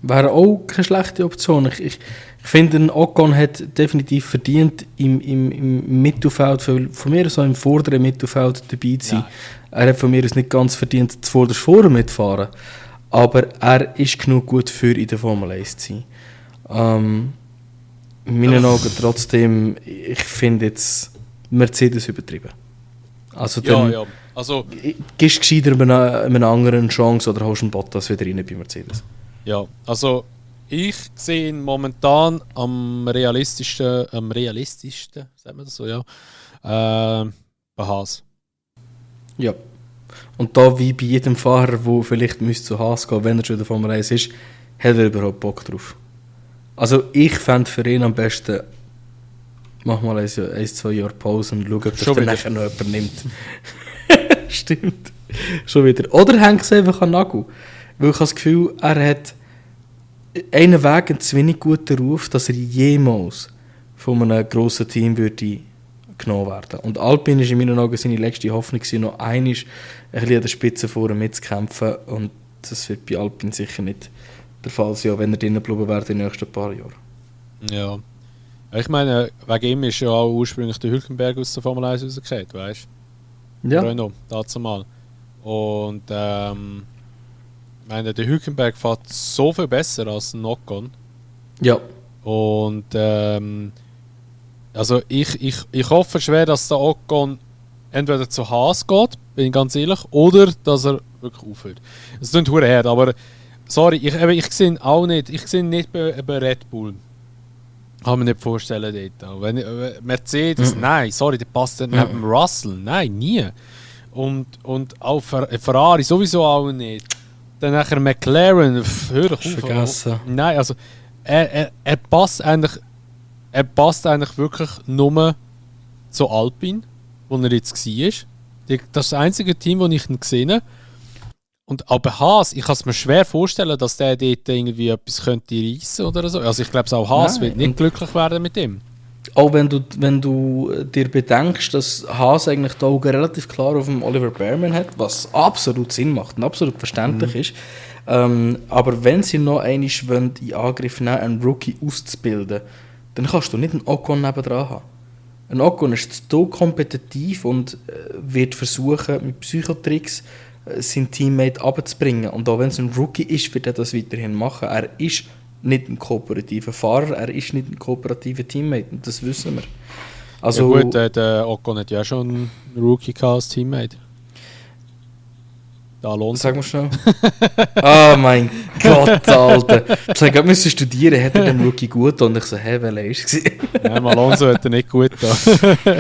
wäre auch keine schlechte Option. Ich finde, ein Ocon hat definitiv verdient, im Mittelfeld, von mir so im vorderen Mittelfeld dabei zu sein. Ja. Er hat von mir aus nicht ganz verdient, zuvorderst vorne mitfahren. Aber er ist genug gut für in der Formel 1 zu sein. In meinen Augen trotzdem, ich finde jetzt Mercedes übertrieben. Also dann ja. Also, gibst du gescheiter einem anderen eine Chance oder holst einen Bottas wieder rein bei Mercedes? Ja, also ich sehe ihn momentan am realistischsten, sagt man das so, ja, bei Haas. Ja. Und da wie bei jedem Fahrer, der vielleicht zu Haas gehen, wenn er schon in der Formel 1 ist, hat er überhaupt Bock drauf. Also ich fände für ihn am besten, mach mal 1-2 Jahre Pause und schau, ob das dann nachher noch jemand nimmt. Stimmt. Schon wieder. Oder hängt es einfach an Nagel. Weil ich habe das Gefühl, er hat einen Weg, einen zu wenig guten Ruf, dass er jemals von einem grossen Team würde genommen werden. Und Alpine ist in meinen Augen seine letzte Hoffnung, noch einmal ein bisschen an der Spitze vorne mitzukämpfen. Und das wird bei Alpine sicher nicht der Fall sein, wenn er drinnen bleiben wird in den nächsten paar Jahren. Ja. Ich meine, wegen ihm ist ja auch ursprünglich der Hülkenberg aus der Formel 1 rausgekehrt, weißt du? Ja. Renault, dazu mal. Und ich meine, der Hülkenberg fährt so viel besser als ein Ocon. Ja. Und also ich hoffe schwer, dass der Ocon entweder zu Haas geht, bin ich ganz ehrlich, oder dass er wirklich aufhört. Es klingt verdammt hart, aber sorry, ich sehe ihn auch nicht. Ich sehe ihn nicht bei Red Bull. Kann man nicht vorstellen dort. Wenn Mercedes, nein, sorry, der passt nicht neben Russell. Nein, nie. Und auch Ferrari sowieso auch nicht. Dann nachher McLaren, hör doch auf. Vergessen. Nein, also er passt eigentlich wirklich nur zu Alpine, wo er jetzt war. Das ist das einzige Team, das ich ihn gesehen habe. Und aber Haas, ich kann es mir schwer vorstellen, dass der dort irgendwie etwas könnte reissen oder so. Also ich glaube auch Haas wird nicht glücklich werden mit ihm. Auch wenn du dir bedenkst, dass Haas eigentlich die Augen relativ klar auf dem Oliver Bearman hat, was absolut Sinn macht und absolut verständlich ist. Aber wenn sie noch einmal in Angriff nehmen, einen Rookie auszubilden, dann kannst du nicht einen Ocon nebendran haben. Ein Ocon ist so kompetitiv und wird versuchen, mit Psychotricks sein Teammate runterzubringen. Und auch wenn es ein Rookie ist, wird er das weiterhin machen. Er ist nicht ein kooperativer Fahrer, er ist nicht ein kooperativer Teammate. Und das wissen wir. Also, ja gut, der Ocon hat ja schon einen Rookie als Teammate. Der Alonso. Sag mal schnell. Oh mein Gott, Alter. Ich musste studieren, hat er den Rookie gut und ich so, hä, welcher war es? Ja, Alonso hat er nicht gut da.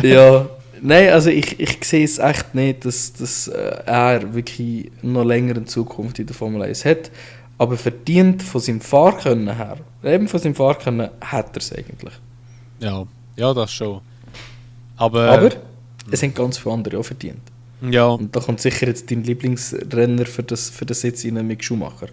Ja, nein, also ich sehe es echt nicht, dass er wirklich noch länger in Zukunft in der Formel 1 hat. Aber verdient von seinem Fahrkönnen her, eben von seinem Fahrkönnen, hat er es eigentlich. Ja, das schon. Aber es sind ganz viele andere auch verdient. Ja. Und da kommt sicher jetzt dein Lieblingsrenner für den Sitz rein, Mick Schumacher.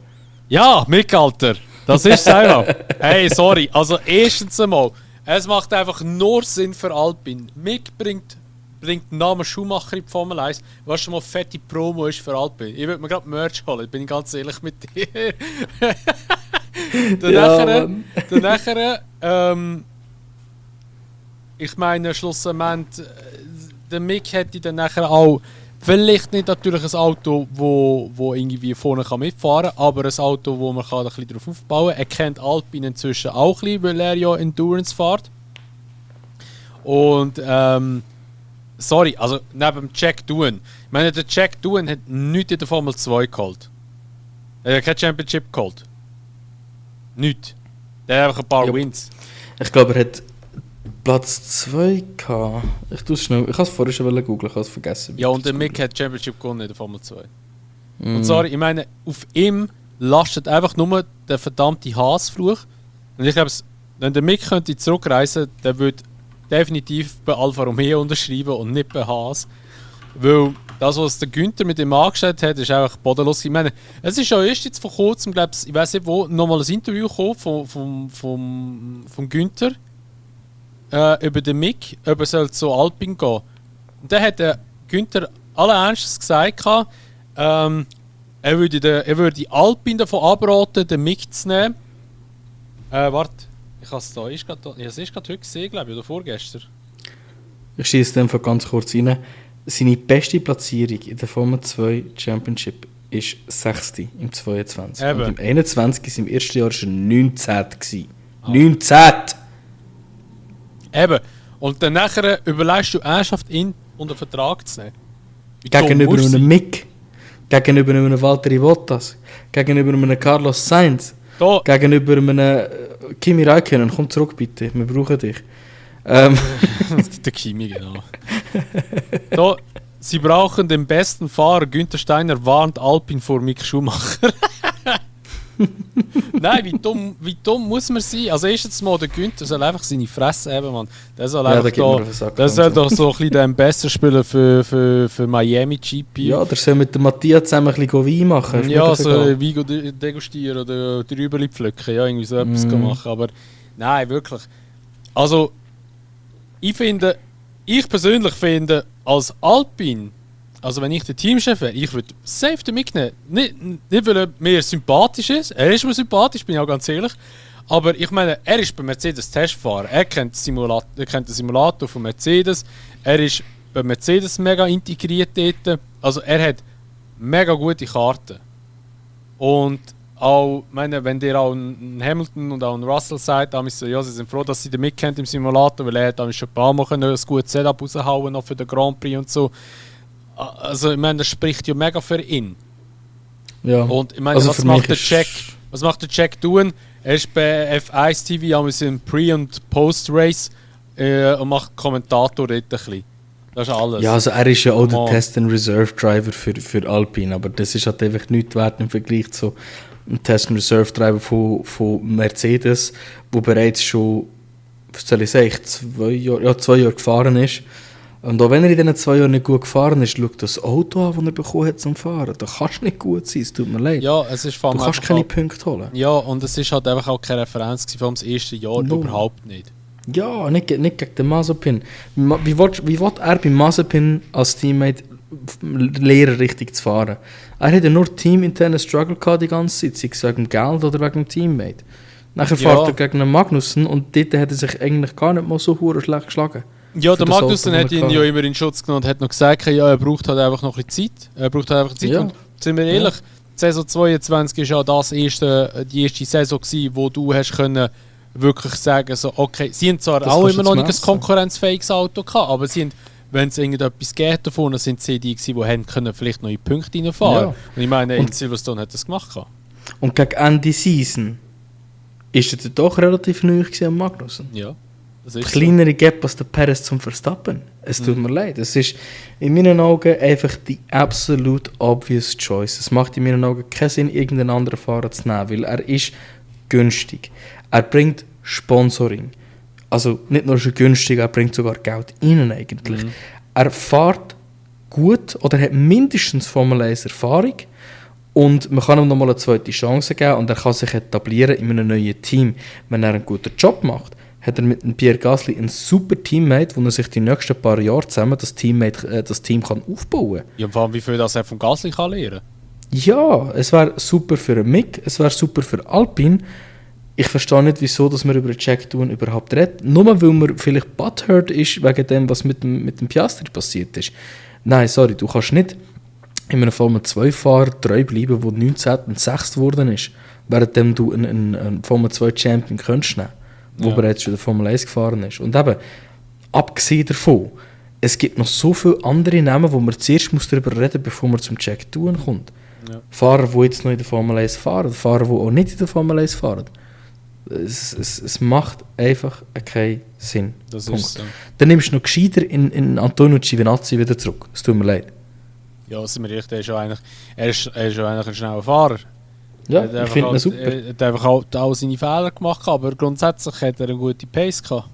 Ja, Mick, Alter. Das ist es einfach. Hey, sorry. Also erstens einmal, es macht einfach nur Sinn für Alpine. Mick bringt den Namen Schumacher in die Formel 1, was schon mal fette Promo ist für Alpine. Ich würde mir gerade Merch holen, bin ich ganz ehrlich mit dir. Ich meine, schlussendlich, der Mick hätte dann nachher auch vielleicht nicht natürlich ein Auto, wo irgendwie vorne mitfahren kann, aber ein Auto, wo man ein bisschen darauf aufbauen kann. Er kennt Alpine inzwischen auch ein bisschen, weil er ja Endurance fährt. Und sorry, also neben Jack Doohan. Ich meine, der Jack Doohan hat nichts in der Formel 2 geholt. Er hat kein Championship geholt. Nichts. Der hat einfach ein paar Wins. Ich glaube, er hat Platz 2 gehabt. Ich tue es schnell. Ich habe es vorher schon googeln, ich habe es vergessen. Ja, und der Mick hat Championship gewonnen in der Formel 2. Und sorry, ich meine, auf ihm lastet einfach nur der verdammte Haas-Fluch. Und ich glaube, wenn der Mick könnte zurückreisen, der würde definitiv bei Alfa Romeo unterschreiben und nicht bei Haas. Weil das, was der Günther mit ihm angestellt hat, ist einfach bodenlos. Ich meine, es ist ja erst jetzt vor kurzem, glaube ich weiß nicht wo, nochmal ein Interview gekommen vom Günther über den Mick, ob er soll zu Alpine gehen. Und dann hat der Günther allen Ernstes gesagt, er würde Alpine davon abraten, den Mick zu nehmen. Warte, ich habe es gerade heute gesehen, glaube ich, oder vorgestern. Ich schieße den ganz kurz rein. Seine beste Platzierung in der Formel 2 Championship ist 6. im 22. Eben. Und im 21. im ersten Jahr war er 19. 19! Eben. Und dann nachher überlegst du ernsthaft, ihn unter Vertrag zu nehmen. Gegenüber einem Mick, gegenüber einem Valtteri Bottas, gegenüber einem Carlos Sainz, gegenüber einem Kimi Räikkönen. Komm zurück bitte, wir brauchen dich. Der Kimi, genau. Sie brauchen den besten Fahrer. Günther Steiner warnt Alpine vor Mick Schumacher. Nein, wie dumm muss man sein? Also erstens mal, der Günther soll einfach seine Fresse haben, Mann. Der soll einfach der soll doch so ein bisschen den Besser spielen für Miami GP. Ja, der soll mit dem Matthias zusammen ein bisschen Wein machen. Ja, so Wein degustieren oder Trübeli pflücken, ja, irgendwie so etwas machen. Aber nein, wirklich. Also, ich persönlich finde, als Alpine, also wenn ich der Teamchef wäre, ich würde safe den mitnehmen. Nicht weil er mir sympathisch ist. Er ist mir sympathisch, bin ich auch ganz ehrlich. Aber ich meine, er ist bei Mercedes Testfahrer. Er kennt den Simulator von Mercedes. Er ist bei Mercedes mega integriert dort. Also er hat mega gute Karten. Und auch, meine, wenn dir auch ein Hamilton und auch ein Russell sagt, dann so, ja, sie sind froh, dass sie den mitkennt im Simulator, weil er hat schon ein paar Mal ein gutes Setup raushauen noch für den Grand Prix und so. Also ich meine, das spricht ja mega für ihn. Ja. Und ich meine, also was macht der Jack Doohan? Er ist bei F1 TV auch im Pre- und Post-Race und macht Kommentator dort ein bisschen. Das ist alles. Ja, also er ist ja auch der Test-and-Reserve-Driver für Alpine, aber das ist halt einfach nichts wert im Vergleich zu einem Test-and-Reserve-Driver von Mercedes, wo bereits schon, was soll ich sagen, 2 Jahre gefahren ist. Und auch wenn er in diesen 2 Jahren nicht gut gefahren ist, schau das Auto an, das er bekommen hat zum Fahren. Da kannst du nicht gut sein, es tut mir leid. Ja, es ist vor allem du kannst keine Punkte holen. Ja, und es ist halt einfach auch keine Referenz gewesen, vor allem das erste Jahr überhaupt nicht. Ja, nicht gegen den Mazepin. Wie will er bei Mazepin als Teammate lernen, richtig zu fahren? Er hatte nur teaminternen Struggle gehabt die ganze Zeit, sei es wegen dem Geld oder wegen dem Teammate. Nachher fährt er gegen einen Magnussen und dort hat er sich eigentlich gar nicht mal so schlecht geschlagen. Ja, der Magnussen hat ihn ja immer in Schutz genommen und hat noch gesagt, ja, er braucht halt einfach noch ein bisschen Zeit. Ja. Und sind wir ehrlich, die Saison 22 war ja die erste Saison gewesen, wo du hast können wirklich sagen, so, okay, sie haben zwar auch immer noch nicht ein konkurrenzfähiges Auto gehabt, aber sie haben, wenn es irgendetwas geht davon, sind sie die gewesen, die haben können vielleicht neue Punkte reinfahren. Ja. Und ich meine, in Silverstone hat das gemacht. Und gegen Ende Season ist er doch relativ neu am Magnussen. Ja. Das ist kleinere so. Gap als der Perez zum Verstappen. Es tut mir leid. Es ist in meinen Augen einfach die absolute obvious choice. Es macht in meinen Augen keinen Sinn, irgendeinen anderen Fahrer zu nehmen, weil er ist günstig. Er bringt Sponsoring. Also nicht nur schon günstig, er bringt sogar Geld rein eigentlich. Er fährt gut oder hat mindestens Formel 1 Erfahrung und man kann ihm nochmal eine zweite Chance geben und er kann sich etablieren in einem neuen Team. Wenn er einen guten Job macht, hat er mit dem Pierre Gasly einen super Teammate, wo er sich die nächsten paar Jahre zusammen das Team kann aufbauen kann. Ja, vor allem wie viel das er von Gasly kann lernen. Ja, es wäre super für den Mick, es wäre super für Alpine. Ich verstehe nicht, wieso dass man über Jack Doohan überhaupt redet. Nur weil man vielleicht butthurt ist wegen dem, was mit dem Piastri passiert ist. Nein, sorry, du kannst nicht in einem Formel 2-Fahrer treu bleiben, der 19. und 6. geworden ist, während du einen Formel 2 Champion könntest nehmen, der bereits schon der Formel 1 gefahren ist. Und eben, abgesehen davon, es gibt noch so viele andere Namen, wo man zuerst darüber reden muss, bevor man zum Jack Doohan kommt. Ja. Fahrer, die jetzt noch in der Formel 1 fahren, Fahrer, die auch nicht in der Formel 1 fahren. Es macht einfach keinen Sinn. Das ist so. Dann nimmst du noch gescheiter in Antonio Giovinazzi wieder zurück. Es tut mir leid. Ja, sind wir richtig, er ist eigentlich ein schneller Fahrer. Ja, ich finde ihn super. Er hat einfach auch seine Fehler gemacht, aber grundsätzlich hat er eine gute Pace gehabt.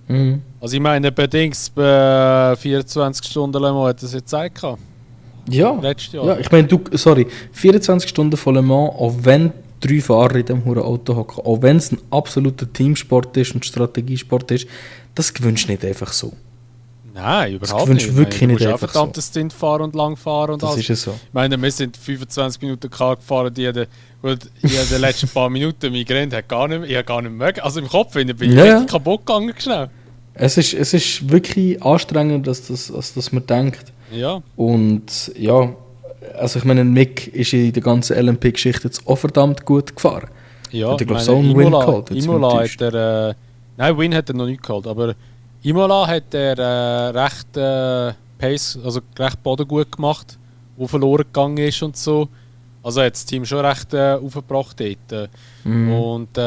Mhm. Also ich meine, bedingt bei 24 Stunden Le Mans hat er es jetzt gezeigt. Ja. Letztes Jahr. Ja, ich meine, 24 Stunden von Le Mans, auch wenn 3 Fahrer in diesem Auto hocken, auch wenn es ein absoluter Teamsport ist und Strategiesport ist, das gewünscht nicht einfach so. Nein, überhaupt das nicht. Wirklich du nicht musst einfach verdammt so. Stint fahren und lang fahren und das alles. Ist es so. Ich meine, wir sind 25 Minuten gefahren, die in den letzten paar Minuten Migräne hat gar nicht mehr, ich habe gar nicht mehr. Also im Kopf bin ich richtig kaputt gegangen. Schnell. Es ist wirklich anstrengend, als man denkt. Ja. Und ja, also ich meine, Mick ist in der ganzen LMP-Geschichte jetzt auch verdammt gut gefahren. Ja, hat er, glaube ich, so einen Win geholt. Imola hat er... nein, Win hat er noch nicht geholt, aber Imola hat er recht Pace, also recht Boden gut gemacht, wo verloren gegangen ist und so. Also hat das Team schon recht aufgebracht dort. Und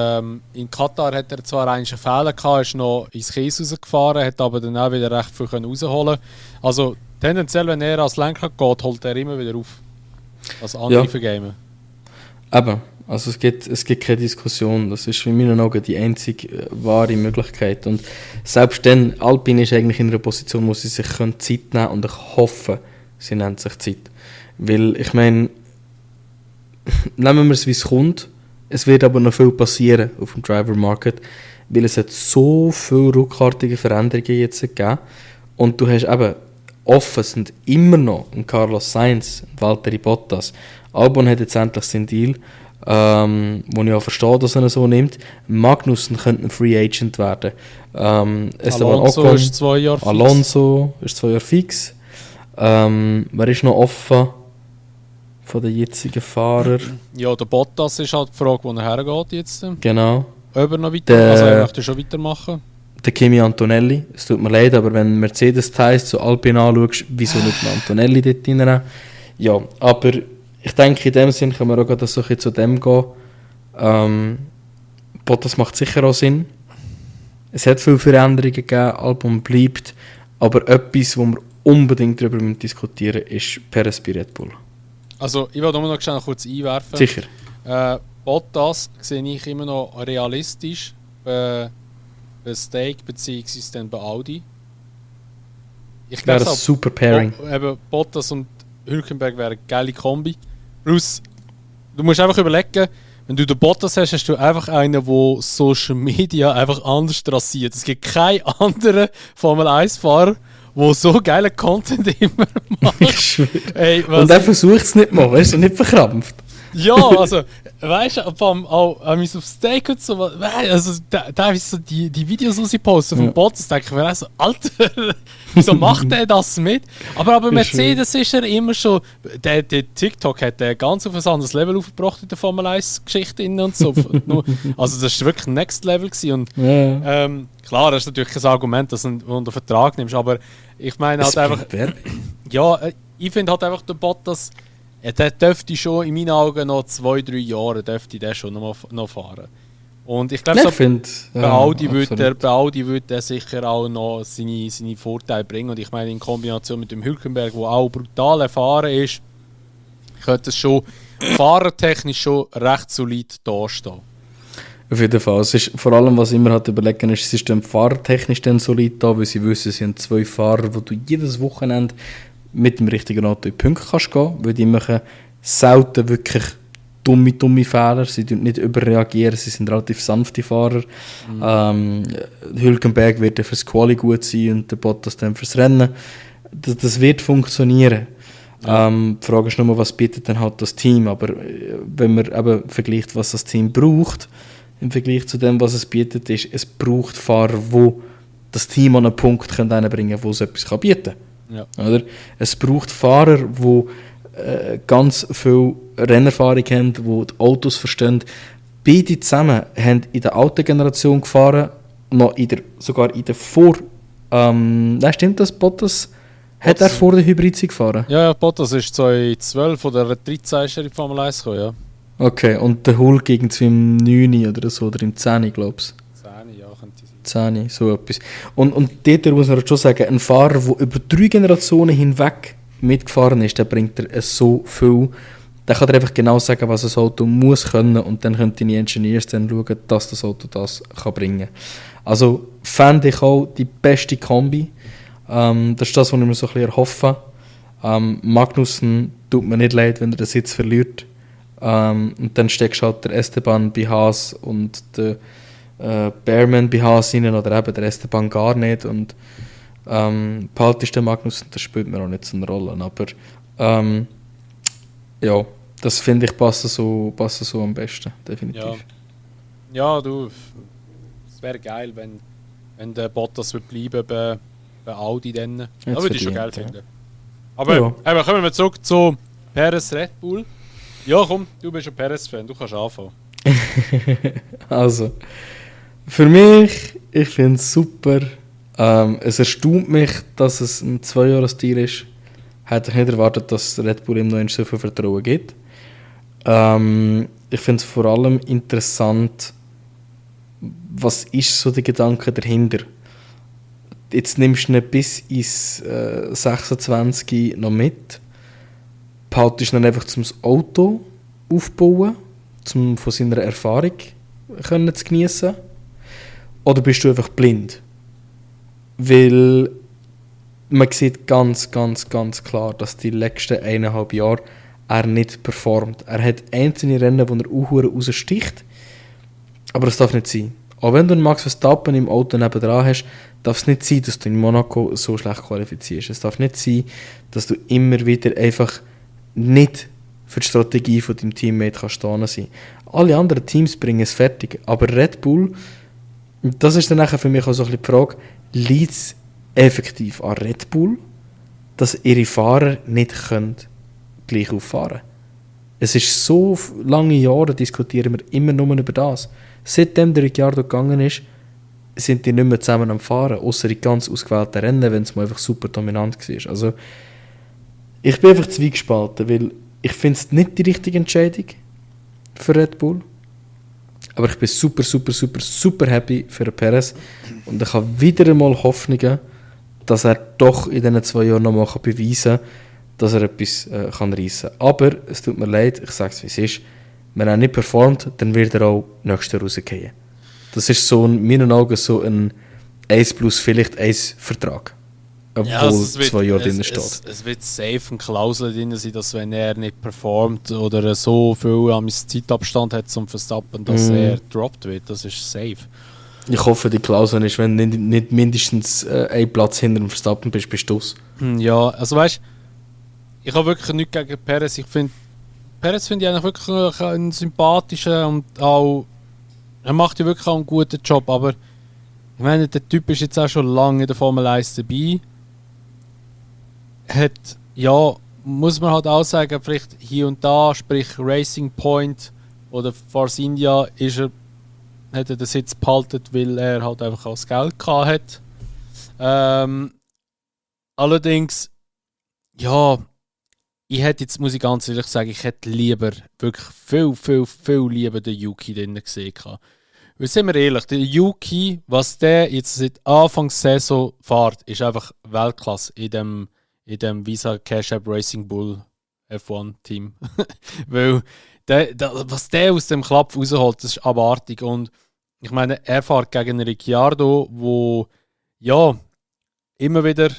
in Katar hat er zwar einen Fehler gehabt, ist noch ins Kies rausgefahren, hat aber dann auch wieder recht viel rausholen. Also tendenziell, wenn er als Lenker geht, holt er immer wieder auf. Als andere vergamen. Eben, also es gibt keine Diskussion. Das ist in meinen Augen die einzige wahre Möglichkeit. Und selbst dann, Alpine ist eigentlich in einer Position, wo sie sich Zeit nehmen können und ich hoffe, sie nehmen sich Zeit. Weil, ich meine, nehmen wir es, wie es kommt. Es wird aber noch viel passieren auf dem Driver Market, weil es hat so viele ruckartige Veränderungen jetzt gegeben. Und du hast eben offen sind immer noch ein Carlos Sainz, ein Valtteri Bottas. Albon hat jetzt endlich seinen Deal, wo ich auch verstehe, dass er ihn so nimmt. Magnussen könnte ein Free Agent werden. Alonso Ocon, ist 2 Jahre fix. Alonso ist 2 Jahre fix. Wer ist noch offen von den jetzigen Fahrern? Ja, der Bottas ist halt die Frage, wo er hergeht jetzt. Genau. Ob er noch weiter, also er möchte schon weitermachen. Der Kimi Antonelli, es tut mir leid, aber wenn Mercedes Teils zu Alpine anschaust, wieso nicht einen Antonelli dort rein? Ja, aber ich denke, in dem Sinn können wir auch gerade so ein zu dem gehen. Bottas macht sicher auch Sinn. Es hat viele Veränderungen gegeben, Albon bleibt, aber etwas, wo wir unbedingt darüber diskutieren müssen, ist Perez bei Red Bull. Also, ich will nur noch schnell kurz einwerfen. Sicher. Bottas sehe ich immer noch realistisch bei Steak bzw. dann bei Audi. Ich Wäre glaube, ein super Pairing. Eben Bottas und Hülkenberg wäre eine geile Kombi. Plus, du musst einfach überlegen, wenn du den Bottas hast, hast du einfach einen, der Social Media einfach anders rasiert. Es gibt keinen anderen Formel-1-Fahrer, der so geilen Content immer macht. Ich schwöre. Ey, Und er versucht es nicht mal, er ist nicht verkrampft. ja, also, weißt du, vor allem auch auf Steak und so, also da ist so die Videos rausgepostet vom Bottas, denke ich mir auch so, Alter, wieso macht der das mit? Aber Mercedes ist er immer schon, der TikTok hat der ganz auf ein anderes Level aufgebracht in der Formel 1 Geschichte und so. Also das war wirklich Next Level gewesen. Und klar, das ist natürlich kein Argument, dass du ihn unter Vertrag nimmst, aber ich meine halt einfach, ja, ich finde halt einfach der Bottas, der dürfte schon in meinen Augen noch 2-3 Jahre dürfte der schon noch fahren. Und ich glaube, bei Audi würde er sicher auch noch seine Vorteile bringen. Und ich meine, in Kombination mit dem Hülkenberg, der auch brutal erfahren ist, könnte es schon fahrertechnisch schon recht solid dastehen. Auf jeden Fall. Es ist vor allem, was ich immer halt überlegen ist, es ist dann fahrertechnisch dann solid da, weil sie wissen, sie haben 2 Fahrer, wo du jedes Wochenende mit dem richtigen Auto in die Punkte kannst gehen, weil die machen selten wirklich dumme Fehler, sie tun nicht überreagieren, sie sind relativ sanfte Fahrer. Hülkenberg wird fürs Quali gut sein und der Bottas dann fürs Rennen. Das wird funktionieren. Ja. Die Frage ist nur, was bietet dann halt das Team, aber wenn man eben vergleicht, was das Team braucht, im Vergleich zu dem, was es bietet, ist, es braucht Fahrer, die das Team an einen Punkt bringen können, wo es etwas bieten kann. Ja. Oder? Es braucht Fahrer, die ganz viel Rennerfahrung haben, die die Autos verstehen. Beide zusammen haben in der alten Generation gefahren, noch sogar in der stimmt das? Bottas hat er vor der Hybrid gefahren? Ja, Bottas ist 2012 oder 2013 ist er in die Formel 1 gekommen, ja. Okay, und der Hulk irgendwie im 9 oder so, oder im 10, glaube ich. 10, ja, könnte sein. 10, so etwas. Und dort muss man schon sagen, ein Fahrer, der über 3 Generationen hinweg mitgefahren ist, der bringt er so viel. Der kann dir einfach genau sagen, was ein Auto muss können, und dann können die Engineers dann schauen, dass das Auto das kann bringen. Also fände ich auch die beste Kombi. Das ist das, was ich mir so ein bisschen erhoffe. Magnussen tut mir nicht leid, wenn er den Sitz verliert. Und dann steckst du halt der Esteban bei Haas und der Behrman bei Haas rein, oder eben der Esteban gar nicht. Und behaltest den Magnussen, das spielt mir auch nicht so eine Rolle. Aber ja, das finde ich passt so am besten, definitiv. Ja, du, es wäre geil, wenn der Bottas wird bleiben bei Audi dann. Das würde ich schon geil finden. Aber eben, kommen wir zurück zu Perez Red Bull. Ja, komm, du bist ein Perez-Fan, du kannst anfangen. Also, für mich, ich finde es super. Es erstaunt mich, dass es ein 2-Jahres-Deal ist. Hätte ich nicht erwartet, dass Red Bull ihm noch so viel Vertrauen gibt. Ich finde es vor allem interessant, was ist so der Gedanke dahinter. Jetzt nimmst du ihn bis ins 26 noch mit, behaltest ihn einfach zum Auto aufbauen, um von seiner Erfahrung können zu geniessen, oder bist du einfach blind? Weil man sieht ganz klar, dass die letzten 1,5 Jahre er nicht performt. Er hat einzelne Rennen, wo er auch raussticht, aber das darf nicht sein. Auch wenn du einen Max Verstappen im Auto nebendran hast, darf es nicht sein, dass du in Monaco so schlecht qualifizierst. Es darf nicht sein, dass du immer wieder einfach nicht für die Strategie von deinem Teammate kannst stehen sein. Alle anderen Teams bringen es fertig, aber Red Bull, das ist dann nachher für mich auch so ein bisschen die Frage, liegt es effektiv an Red Bull, dass ihre Fahrer nicht können gleich auffahren? Es ist so lange Jahre, diskutieren wir immer nur über das. Seitdem der Ricciardo gegangen ist, sind die nicht mehr zusammen am Fahren, außer in ganz ausgewählten Rennen, wenn es mal einfach super dominant war. Also, ich bin einfach zwiegespalten, weil ich finde es nicht die richtige Entscheidung für Red Bull. Aber ich bin super happy für den Perez. Und ich habe wieder einmal Hoffnungen, dass er doch in diesen 2 Jahren noch mal beweisen kann, dass er etwas reissen kann. Aber es tut mir leid, ich sage es wie es ist, wenn er nicht performt, dann wird er auch nächstes Jahr rausgehen. Das ist so in meinen Augen so ein 1 plus vielleicht 1 Vertrag. obwohl 2 Jahre drin steht. Es wird safe eine Klausel drin sein, dass wenn er nicht performt oder so viel am Zeitabstand hat zum Verstappen, dass er gedroppt wird. Das ist safe. Ich hoffe, die Klausel ist, wenn du nicht mindestens einen Platz hinter dem Verstappen bist, bist du aus. Ja, also weißt, ich habe wirklich nichts gegen Perez. Perez finde ich eigentlich wirklich einen sympathischen und auch, er macht ja wirklich auch einen guten Job, aber ich meine, der Typ ist jetzt auch schon lange in der Formel 1 dabei. Ja, muss man halt auch sagen, vielleicht hier und da, sprich Racing Point oder Force India, hat er den Sitz behalten, weil er halt einfach auch das Geld gehabt hat. Allerdings, ja, ich hätte jetzt, muss ich ganz ehrlich sagen, ich hätte lieber, wirklich viel lieber den Yuki drin gesehen. Weil, sind wir ehrlich, der Yuki, was der jetzt seit Anfang Saison fährt, ist einfach Weltklasse in dem Visa Cash App Racing Bull F1 Team. Weil, was der aus dem Klapp rausholt, das ist abartig. Und ich meine, er fährt gegen Ricciardo, wo immer wieder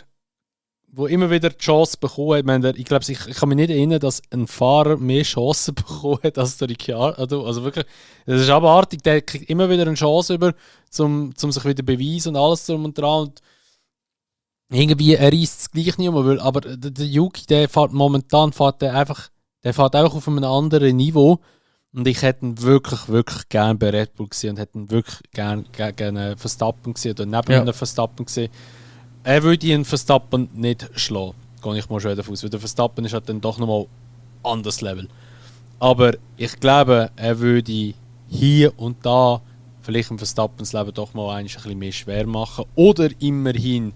die Chance bekommen hat. Ich glaube, ich kann mich nicht erinnern, dass ein Fahrer mehr Chancen bekommen hat als der Ricciardo. Also wirklich, das ist abartig. Der kriegt immer wieder eine Chance um sich wieder beweisen und alles drum und dran. Und irgendwie, er reisst es gleich nicht mehr. Aber der Yuki, der fährt einfach auf einem anderen Niveau. Und ich hätte ihn wirklich gerne bei Red Bull gesehen und hätte ihn wirklich gerne Verstappen gesehen oder neben einem Verstappen gesehen. Er würde ihn Verstappen nicht schlagen. Gehe ich mal schon davon aus. Weil der Verstappen ist halt dann doch nochmal ein anderes Level. Aber ich glaube, er würde hier und da vielleicht im Verstappens Leben doch mal ein bisschen mehr schwer machen. Oder immerhin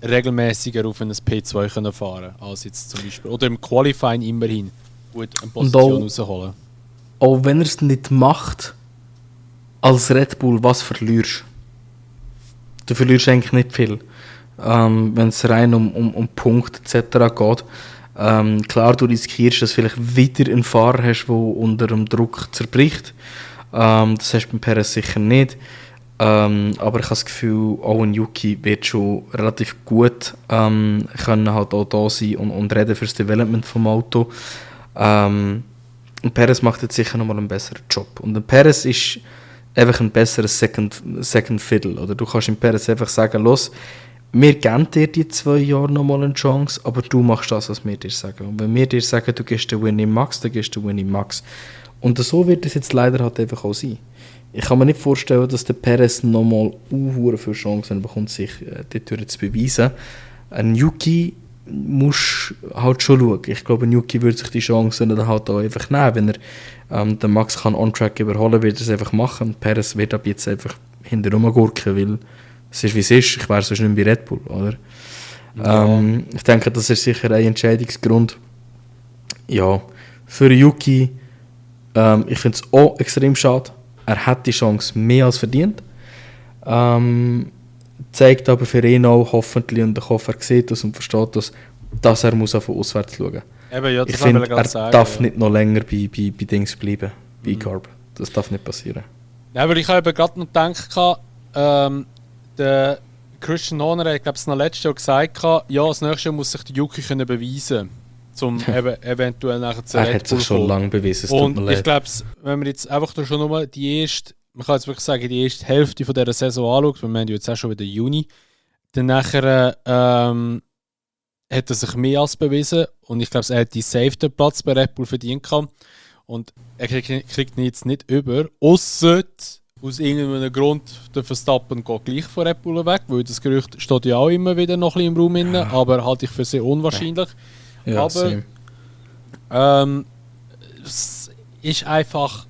regelmäßiger auf ein P2 können fahren als jetzt zum Beispiel. Oder im Qualifying immerhin gut eine Position rausholen. Auch wenn er es nicht macht, als Red Bull, was verlierst du? Verlierst eigentlich nicht viel. Wenn es rein um Punkte etc. geht. Klar, du riskierst, dass du vielleicht wieder einen Fahrer hast, der unter dem Druck zerbricht. Das hast du beim Perez sicher nicht. Aber ich habe das Gefühl, auch ein Yuki wird schon relativ gut können halt auch da sein und reden für das Development vom Auto. Und Perez macht jetzt sicher nochmal einen besseren Job. Und ein Perez ist einfach ein besseres Second Fiddle. Oder du kannst im Perez einfach sagen, los, wir geben dir die 2 Jahre nochmal eine Chance, aber du machst das, was wir dir sagen. Und wenn wir dir sagen, du gehst den Win im Max, dann gehst du den Win im Max. Und so wird es jetzt leider halt einfach auch sein. Ich kann mir nicht vorstellen, dass der Perez nochmal viele Chancen bekommt, sich dort zu beweisen. Ein Yuki muss halt schon schauen. Ich glaube, ein Yuki würde sich die Chancen dann halt auch einfach nehmen. Wenn er den Max kann on-track überholen, wird er es einfach machen. Perez wird ab jetzt einfach hinterher gurken, weil es ist, wie es ist. Ich wäre sonst nicht mehr bei Red Bull, oder? Ja. Ich denke, das ist sicher ein Entscheidungsgrund. Ja, für Yuki, ich finde es auch extrem schade. Er hat die Chance mehr als verdient. Zeigt aber für ihn auch hoffentlich, und ich hoffe, er sieht das und versteht das, dass er muss auf auswärts schauen. Eben, ja, ich finde, er darf nicht noch länger bei Dings bleiben, bei Carb. Das darf nicht passieren. Ja, aber ich habe gerade noch gedacht, der Christian Horner hat, glaube ich, noch letztes Jahr gesagt, ja, das nächste Jahr muss sich der Yuki können beweisen, um eventuell nachher zu Red Bull Er hat sich schon lange bewiesen, es tut mir leid. Ich glaube, wenn wir jetzt einfach schon nochmal man kann jetzt wirklich sagen, die erste Hälfte von dieser Saison anschaut, wir haben jetzt auch schon wieder Juni, dann nachher hat er sich mehr als bewiesen und ich glaube, er hat die safety Platz bei Red Bull verdient gehabt. Und er kriegt ihn jetzt nicht über, ausser aus irgendeinem Grund der Verstappen geht gleich von Red Bull weg, weil das Gerücht steht ja auch immer wieder noch ein bisschen im Raum inne, aber halte ich für sehr unwahrscheinlich. Ja, aber es ist einfach,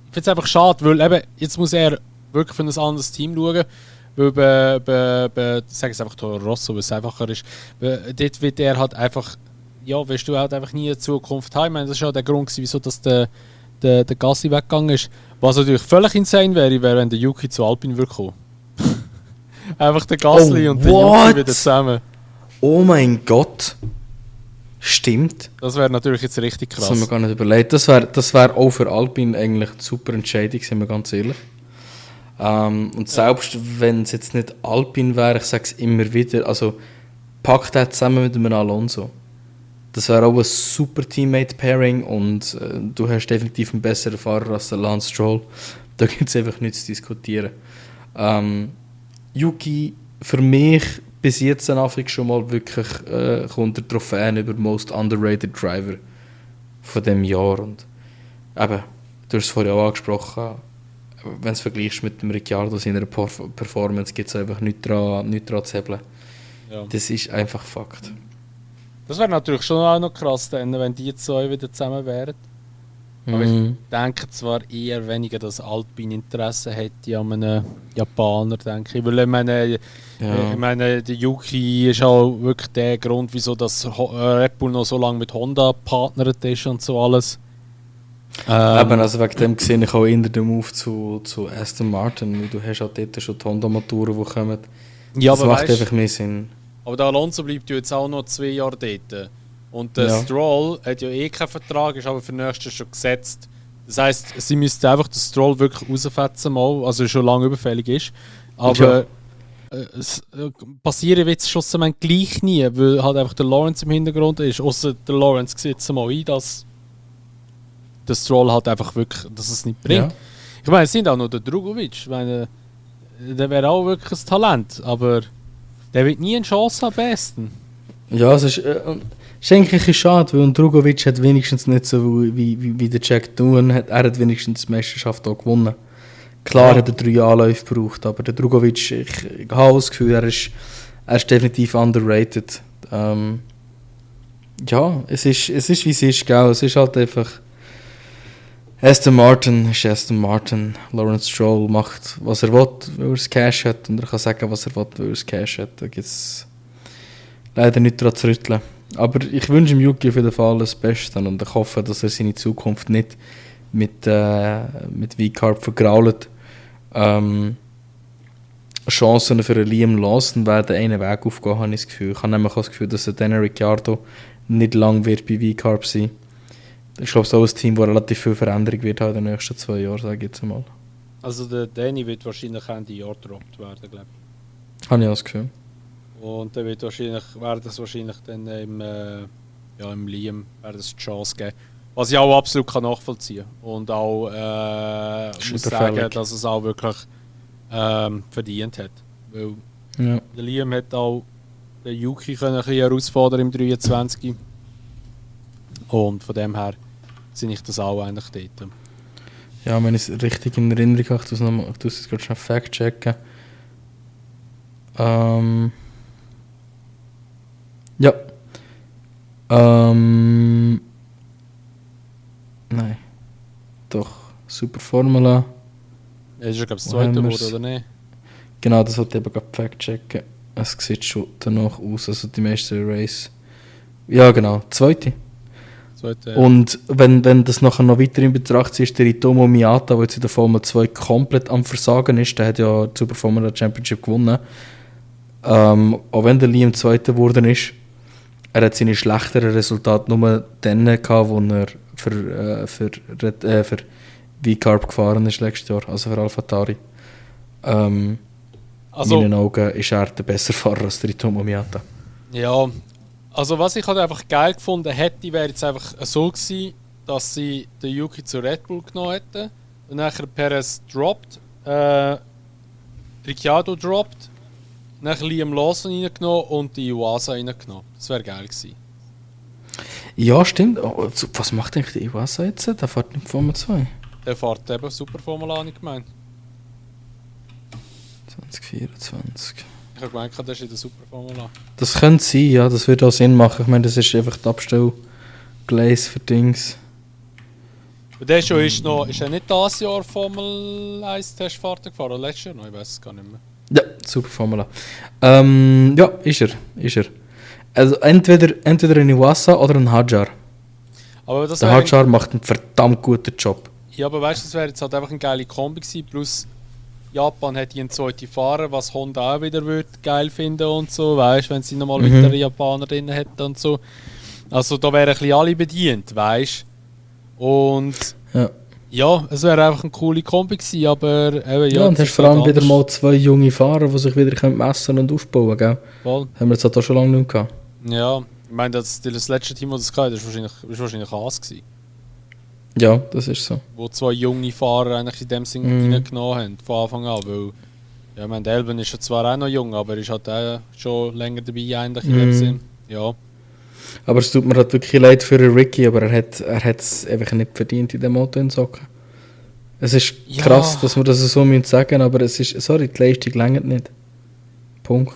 ich finde es einfach schade, weil eben, jetzt muss er wirklich für ein anderes Team schauen, weil ich sage es einfach Toro Rosso, weil es einfacher ist, dort wird er halt einfach, ja, wirst du halt einfach nie eine Zukunft haben. Ich meine, das ist ja der Grund, wieso dass der Gasly weggegangen ist. Was natürlich völlig insane wäre, wenn der Yuki zu Alpine würde kommen. Einfach der Gasly und der Yuki wieder zusammen. Oh mein Gott. Stimmt. Das wäre natürlich jetzt richtig krass. Das haben wir gar nicht überlegt. Das wär auch für Alpine eigentlich eine super Entscheidung, sind wir ganz ehrlich. Und selbst wenn es jetzt nicht Alpine wäre, ich sage es immer wieder, also packt er zusammen mit einem Alonso. Das wäre auch ein super Teammate-Pairing und du hast definitiv einen besseren Fahrer als der Lance Stroll. Da gibt es einfach nichts zu diskutieren. Yuki, für mich bis jetzt schon mal wirklich kommt der Trophäen über Most Underrated Driver von diesem Jahr. Und eben, du hast es vorher auch angesprochen, wenn du es vergleichst mit dem Ricciardo seiner Performance, gibt es einfach nichts dran zu hebeln. Ja. Das ist einfach Fakt. Das wäre natürlich schon auch noch krass, wenn die zwei wieder zusammen wären. Aber ich denke zwar eher weniger, dass Alpine Interesse hätte an einem Japaner, denke ich. Weil ich meine, der Yuki ist auch wirklich der Grund, wieso das Red Bull noch so lange mit Honda partnert ist und so alles. Eben, also wegen dem sehe ich auch eher den Move zu Aston Martin, weil du hast auch dort schon die Honda-Motoren, die kommen. Ja, das aber macht einfach mehr Sinn. Aber der Alonso bleibt ja jetzt auch noch 2 Jahre dort. Und der Stroll hat ja eh keinen Vertrag, ist aber für nächstes schon gesetzt. Das heisst, sie müssten einfach den Stroll wirklich rausfetzen, mal, also schon lange überfällig ist. Aber es passieren wird es schlussendlich gleich nie, weil halt einfach der Lawrence im Hintergrund ist. Außer der Lawrence sieht es mal ein, dass der Stroll halt einfach wirklich, dass es nicht bringt. Ja. Ich meine, es sind auch noch der Drugovic. Ich meine, der wäre auch wirklich ein Talent, aber der wird nie eine Chance am besten. Ja, es ist eigentlich schade, weil Drugovic hat wenigstens nicht so wie der Jack Doohan, er hat wenigstens die Meisterschaft auch gewonnen. Klar hat er 3 Anläufe gebraucht, aber der Drugovic, ich habe das Gefühl, er ist definitiv underrated. Ja, es ist wie es ist, gell? Es ist halt einfach Aston Martin ist Aston Martin. Lawrence Stroll macht, was er will, weil er das Cash hat. Und er kann sagen, was er will, weil er das Cash hat. Da gibt es leider nichts daran zu rütteln. Aber ich wünsche dem Yuki auf jeden Fall das Beste. Und ich hoffe, dass er seine Zukunft nicht mit V-Carb vergrault. Chancen für Liam Lawson werden einen Weg aufgehen, habe ich das Gefühl. Ich habe nämlich auch das Gefühl, dass Daniel Ricciardo nicht lang wird bei V-Carb sein. Ich glaube, so ein Team, das relativ viel Veränderung wird in den nächsten 2 Jahren, sage ich jetzt mal. Also der Danny wird wahrscheinlich Ende Jahr gedroppt werden, glaube ich. Habe ich auch das Gefühl. Und dann wird es wahrscheinlich dann im Liam die Chance geben. Was ich auch absolut kann nachvollziehen kann. Und auch muss sagen, dass es auch wirklich verdient hat. Weil der Liam hat auch den Yuki ein bisschen herausfordern im 23. Und von dem her sehe ich das auch eigentlich dort. Ja, wenn ich es richtig in Erinnerung habe, ich muss es gerade schnell fact-checken. Ja. Nein. Doch. Super Formula. Ja, das ist, glaube ich, das zweite Wort, oder nicht? Genau, das wollte ich eben gerade fact-checken. Es sieht schon danach aus, also die meisten Race. Ja, genau. Zweite. Und wenn das nachher noch weiter in Betracht zieht, der Hitomo Miyata, der jetzt in der Formel 2 komplett am Versagen ist, der hat ja die Super Formula Championship gewonnen. Auch wenn der Liam Zweiter geworden ist, er hat seine schlechteren Resultate nur dann gehabt, wo er für V-Carb gefahren ist letztes Jahr, also für AlphaTauri. In meinen Augen ist er der bessere Fahrer als der Hitomo Miyata. Ja. Also was ich halt einfach geil gefunden hätte, wäre jetzt einfach so gewesen, dass sie den Yuki zu Red Bull genommen hätten und nachher Perez droppt, Ricciardo droppt, nachher Liam Lawson reingenommen und die Iwasa reingenommen. Das wäre geil gewesen. Ja, stimmt. Oh, was macht eigentlich der Iwasa jetzt? Der fährt nicht Formel 2. Der fährt eben Super Formula, habe ich gemeint. 2024. Ich habe gemeint, das ist in der Super Formula. Das könnte sein, ja, das würde auch Sinn machen. Ich meine, das ist einfach die Abstellgleis für Dings. Und der ist er nicht dieses Jahr Formel 1 Testfahrt gefahren, oder letztes Jahr noch? Ich weiß es gar nicht mehr. Ja, Super Formula. Ja, ist er. Also entweder ein Iwasa oder ein Hadjar. Aber das der Hadjar macht einen verdammt guten Job. Ja, aber weißt du, das wäre jetzt halt einfach eine geile Kombi gewesen, plus Japan hat einen zweiten Fahrer, was Honda auch wieder geil finden und so, weißt, wenn sie nochmal weitere Japaner drin hätten und so. Also da wären ein bisschen alle bedient, weißt. Und ja. Ja, es wäre einfach eine coole Kombi gewesen, aber eben, Ja, und das hast ist vor allem halt wieder anders. mal 2 junge Fahrer, die sich wieder messen und aufbauen können, gell? Voll. Haben wir jetzt halt auch schon lange nicht mehr gehabt. Ja, ich meine, das letzte Team, das es hatte, das war wahrscheinlich Haas gewesen, Ja, das ist so. wo 2 junge Fahrer eigentlich in dem Sinn reingenommen haben, von Anfang an, weil ja, ich meine, der Elben ist ja zwar auch noch jung, aber er ist halt auch schon länger dabei eigentlich in dem Sinn. Ja. Aber es tut mir halt wirklich leid für den Ricky, aber er hat es einfach nicht verdient in dem Auto in Socken. Es ist Ja. krass, dass wir das so sagen müssen, aber es ist, sorry, die Leistung reicht nicht. Punkt.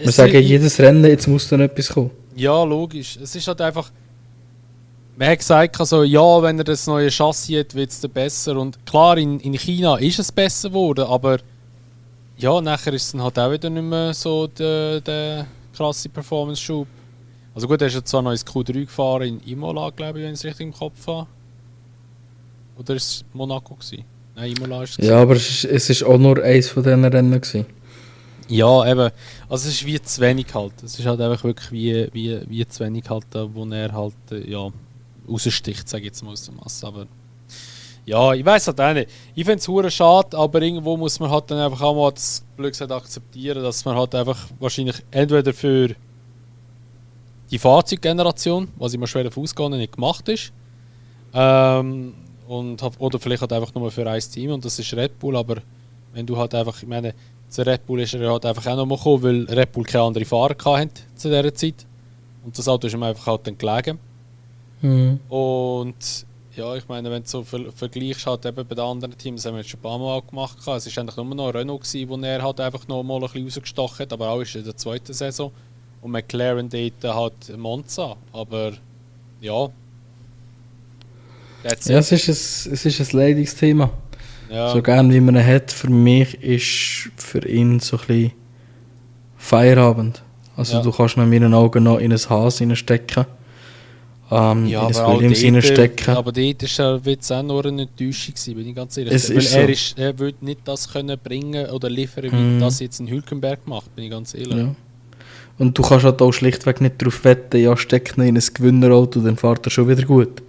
Wir sagen jedes Rennen, jetzt muss dann etwas kommen. Ja, logisch. Es ist halt einfach. Man hat gesagt, also, ja, wenn er das neue Chassis hat, wird es dann besser. Und klar, in China ist es besser geworden, aber ja, nachher ist es dann halt auch wieder nicht mehr so der krasse Performance-Schub. Also gut, er ist ja zwar noch ins Q3 gefahren in Imola, glaube ich, wenn ich es richtig im Kopf habe. Oder ist es Monaco gewesen? Nein, Imola ist es. Ja, aber es ist auch nur eins von diesen Rennen gewesen. Ja, eben. Also es ist wie zu wenig halt. Es ist halt einfach wirklich wie zu wenig halt, wo er halt ja, raussticht, sage ich jetzt mal aus der Masse. Aber ja, ich weiß halt auch nicht. Ich finde es hure schade, aber irgendwo muss man halt dann einfach auch mal das Glück akzeptieren, dass man halt einfach wahrscheinlich entweder für die Fahrzeuggeneration, was ich mir schwer davon ausgehe, nicht gemacht ist, oder vielleicht halt einfach nur für ein Team und das ist Red Bull, aber wenn du halt einfach, ich meine, zu Red Bull ist er halt einfach auch noch mal gekommen, weil Red Bull keine anderen Fahrer hatte zu dieser Zeit. Und das Auto ist ihm einfach halt dann gelegen. Und ja, ich meine, wenn du so vergleichst halt eben bei den anderen Teams, das haben wir jetzt schon ein paar Mal auch gemacht, es war eigentlich nur noch Renault gewesen, wo er halt einfach noch mal ein bisschen rausgestochen hat, aber auch ist in der zweiten Saison. Und McLaren dort halt Monza, aber ja. Ja, es ist ein leidiges Thema. Ja. So gern wie man ihn hat, für mich ist für ihn so ein bisschen Feierabend. Also Ja. du kannst noch in meinen Augen noch in ein Haas reinstecken, Ja, in ein aber Williams reinstecken. aber dort war es auch nur eine Enttäuschung, bin ich ganz ehrlich. Es Weil ist so. er würde nicht das können bringen oder liefern, wie das jetzt in Hülkenberg macht, bin ich ganz ehrlich. Ja. Und du kannst halt auch schlichtweg nicht darauf wetten, ja, steck ihn in ein Gewinnerauto, dann fährt er schon wieder gut.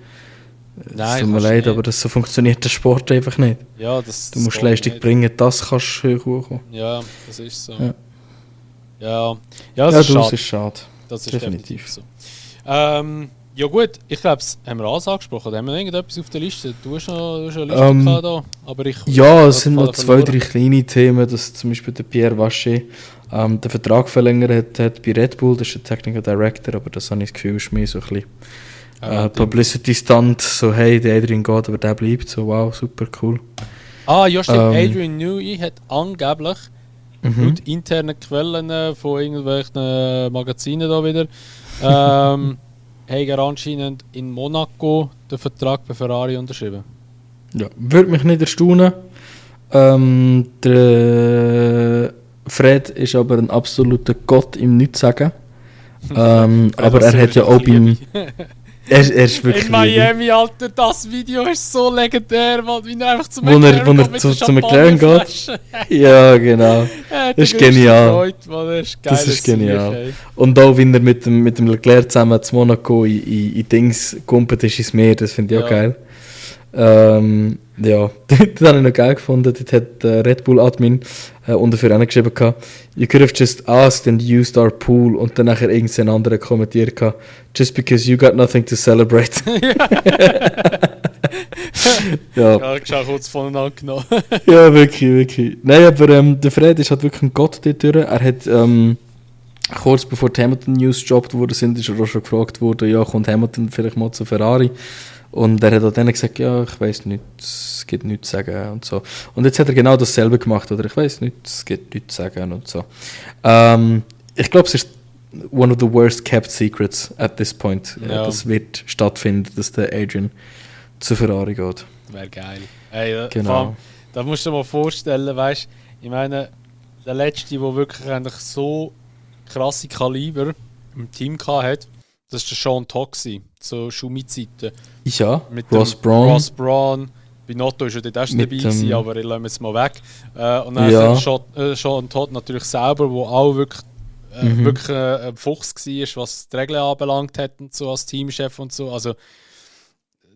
Es Nein, tut mir kannst du leid, nicht. aber so funktioniert der Sport einfach nicht. Ja, das, Du musst geht Leistung nicht. bringen, das kannst du hochkommen. Ja, das ist so. Ja. Ja, das Ja, ist das schade. ist schade. Das ist definitiv. definitiv so. Ja gut, ich glaube, haben wir alles angesprochen. Haben wir noch irgendetwas auf der Liste? Du hast noch eine Liste gehabt da, aber ich... Ja, ich es sind habe noch 2, verloren. 3 kleine Themen, dass zum Beispiel der Pierre Vacher den Vertrag verlängert hat bei Red Bull, das ist der Technical Director, aber das habe ich das Gefühl, ist mehr so ein bisschen Publicity-Stunt, so hey, der Adrian geht, aber der bleibt, so wow, super cool. Ah, ja stimmt, Adrian Newey hat angeblich laut internen Quellen von irgendwelchen Magazinen da wieder hat er anscheinend in Monaco den Vertrag bei Ferrari unterschrieben. Ja, würde mich nicht erstaunen. Der Fred ist aber ein absoluter Gott im Nichtsagen. Aber er hat ja auch beim... Er ist wirklich... In Miami, Alter, das Video ist so legendär, weil wie er einfach zum Wo er zu McLaren geht. Ja, genau. Das ist genial. Das ist genial. Und auch, wenn er mit dem Leclerc zusammen zu Monaco in Dings gumpet ist ins Meer, das finde ich auch geil. Ja, das habe ich noch geil gefunden. Dort hat Red Bull Admin unter einen geschrieben gehabt, you could have just asked and used our pool, und dann nachher irgendein anderer kommentiert gehabt, just because you got nothing to celebrate. Ja. Ja, ich habe kurz voneinander genommen. Ja, wirklich, wirklich. Nein, aber der Fred ist halt wirklich ein Gott dort durch. Er hat kurz bevor die Hamilton News gejobbt worden sind, ist er auch schon gefragt worden, ja, kommt Hamilton vielleicht mal zu Ferrari? Und er hat auch dann gesagt, ja, ich weiss nicht, es gibt nichts zu sagen und so. Und jetzt hat er genau dasselbe gemacht, oder ich weiss nicht, es gibt nichts zu sagen und so. Ich glaube, es ist one of the worst kept secrets at this point. Ja. Das wird stattfinden, dass der Adrian zu Ferrari geht. Wäre geil. Ey, Genau. vor allem, da musst du dir mal vorstellen, weißt du, ich meine, der letzte, der wirklich eigentlich so krasse Kaliber im Team hatte, das war der Sean Todd, so Schumi-Zeiten. Ja, Mit Ross dem Braun. Ross Braun. Bei Notto war er dort erst Mit dabei, dem- gewesen, aber ich lasse jetzt mal weg. Und dann Ja. Sean Todd natürlich selber, der auch wirklich, wirklich ein Fuchs war, was die Regeln anbelangt hat und so als Teamchef und so. Also,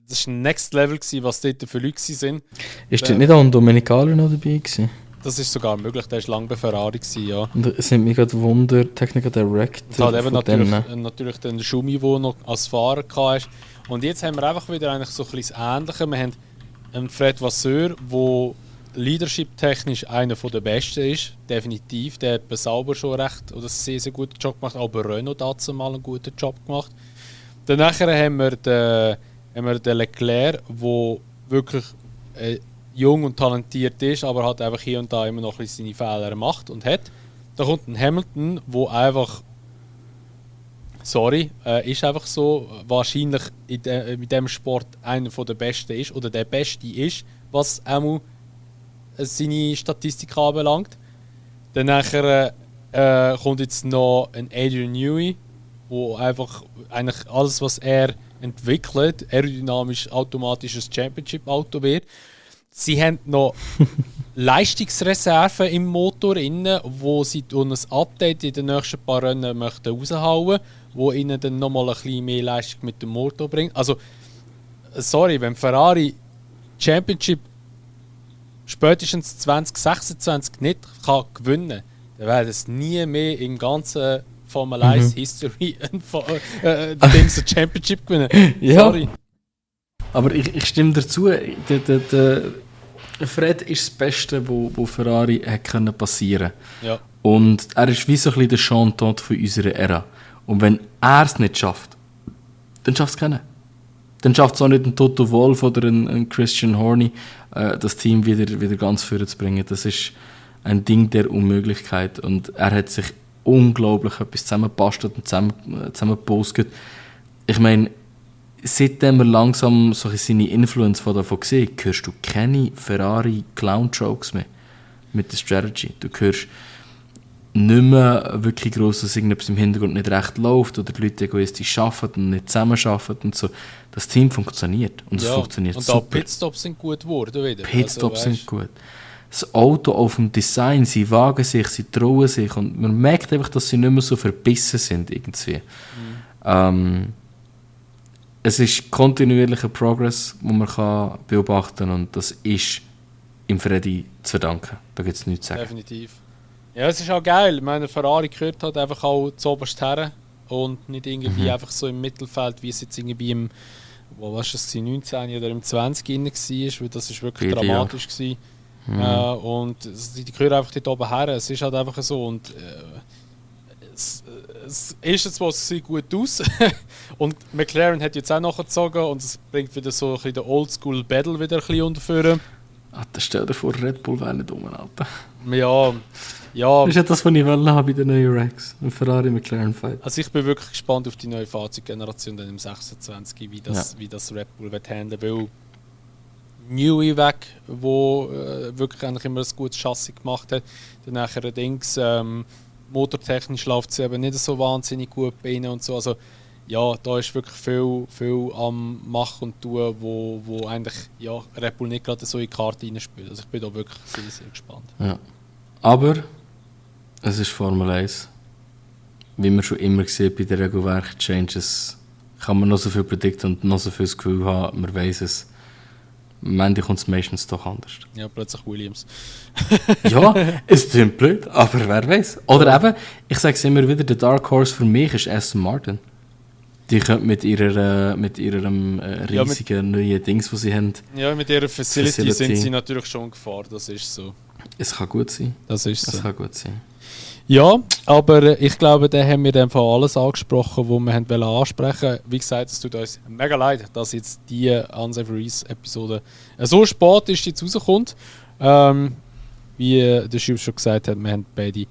das war Next Level, was dort für Leute waren. Ist dort nicht auch ein Dominikaner noch dabei gewesen? Das ist sogar möglich, der war lange bei Ferrari, ja. Und es sind mir gerade Wunder, Technical Director Und halt eben von natürlich den Schumi, der noch als Fahrer hatte. Und jetzt haben wir einfach wieder eigentlich so ein bisschen das Ähnliche. Wir haben einen Fred Vasseur, der leadership-technisch einer der Besten ist. Definitiv. Der hat bei Sauber schon recht oder sehr, sehr guten Job gemacht. Aber Renault hat dazu mal einen guten Job gemacht. Danach haben wir den Leclerc, der wirklich jung und talentiert ist, aber halt einfach hier und da immer noch ein bisschen seine Fehler macht und hat. Da kommt ein Hamilton, der einfach ist einfach so, wahrscheinlich in diesem Sport einer der Besten ist oder der Beste ist, was auch seine Statistik anbelangt. Dann kommt jetzt noch ein Adrian Newey, wo einfach eigentlich alles, was er entwickelt, aerodynamisch automatisches Championship-Auto wird. Sie haben noch Leistungsreserven im Motor, wo sie durch ein Update in den nächsten paar Rennen möchten raushauen, wo ihnen dann nochmal ein bisschen mehr Leistung mit dem Motor bringt. Also, sorry, wenn Ferrari Championship spätestens 2026 nicht kann gewinnen kann, dann wird es nie mehr im ganzen Formel 1 History ein Championship gewinnen. Ja. Sorry. Aber ich stimme dazu. Der Fred ist das Beste, was Ferrari hätte passieren können. Ja. Und er ist wie so ein bisschen der Chantant von unserer Ära. Und wenn er es nicht schafft, dann schafft es keiner. Dann schafft es auch nicht ein Toto Wolff oder ein Christian Horner, das Team wieder ganz vorne zu bringen. Das ist ein Ding der Unmöglichkeit. Und er hat sich unglaublich etwas zusammengebastelt und zusammengepostet. Ich meine, seitdem wir langsam so seine Influence davon sehen, hörst du keine Ferrari Clown-Jokes mehr mit der Strategy. Du hörst nicht mehr wirklich gross, dass irgendetwas im Hintergrund nicht recht läuft oder die Leute egoistisch arbeiten und nicht zusammen arbeiten und so. Das Team funktioniert und es funktioniert und super. Und auch Pitstops sind gut geworden wieder. Pitstops sind gut. Das Auto auf dem Design, sie wagen sich, sie trauen sich und man merkt einfach, dass sie nicht mehr so verbissen sind irgendwie. Es ist kontinuierlicher Progress, den man beobachten kann und das ist im Freddy zu verdanken. Da gibt es nichts zu sagen. Definitiv. Ja, es ist auch geil. Ich meine, Ferrari gehört halt einfach auch zuoberst her und nicht irgendwie einfach so im Mittelfeld, wie es jetzt irgendwie im 19 oder im 20 war, weil das ist wirklich dramatisch war. Und die gehören einfach dort oben her. Es ist halt einfach so und es ist jetzt was sieht gut aus und McLaren hat jetzt auch nachgezogen und es bringt wieder so ein bisschen den Oldschool Battle wieder ein bisschen unterführen. Stell dir vor, Red Bull wäre nicht Alter. Ja. Das ist ja das, was ich wollte bei den neuen Rex. Ein Ferrari McLaren Fight. Also ich bin wirklich gespannt auf die neue Fahrzeuggeneration dann im 26, wie das Red Bull wird handeln, weil Newey weg, wo wirklich eigentlich immer ein gutes Chassis gemacht hat. Dann nachher motortechnisch läuft es eben nicht so wahnsinnig gut bei ihnen und so. Also ja, da ist wirklich viel am Machen und Tun, wo eigentlich Red Bull nicht gerade so in die Karte reinspielt. Also ich bin da wirklich sehr, sehr gespannt. Ja. Aber es ist Formel 1. Wie man schon immer sieht bei den Regelwerk-Changes, kann man noch so viel predikten und noch so viel das Gefühl haben, man weiss es. Am Ende kommt es meistens doch anders. Ja, plötzlich Williams. Ja, es klingt blöd, aber wer weiß. Oder eben, ich sage es immer wieder, der Dark Horse für mich ist Aston Martin. Die können mit ihrem riesigen neuen Dings, die sie haben. Ja, mit ihrer Facility sind sie natürlich schon Gefahr, das ist so. Es kann gut sein. Das ist so. Es kann gut sein. Ja, aber ich glaube, da haben wir einfach alles angesprochen, was wir ansprechen wollten. Wie gesagt, es tut uns mega leid, dass jetzt die Unsafe Race-Episode so spät ist, jetzt rauskommt. Wie der Schub schon gesagt hat, wir haben beide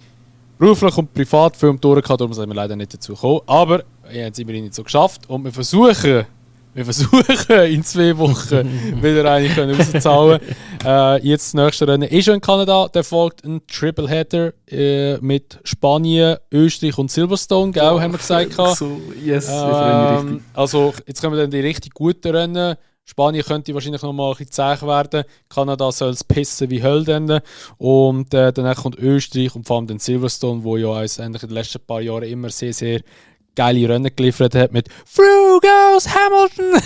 beruflich und privat Film durchgehabt, darum sind wir leider nicht dazu gekommen. Aber wir haben es immerhin nicht so geschafft und wir versuchen in 2 Wochen wieder eine rauszahlen. Jetzt das nächste Rennen ist schon in Kanada. Da folgt ein Tripleheader mit Spanien, Österreich und Silverstone, gell, haben wir gesagt. So, yes, richtig. Also jetzt kommen dann die richtig guten Rennen. Spanien könnte wahrscheinlich noch mal ein bisschen zäh werden. Kanada soll es pissen wie Hölle dann. Und danach kommt Österreich und vor allem dann Silverstone, wo ja uns eigentlich in den letzten paar Jahren immer sehr, sehr geile Rennen geliefert hat mit Through goes Hamilton.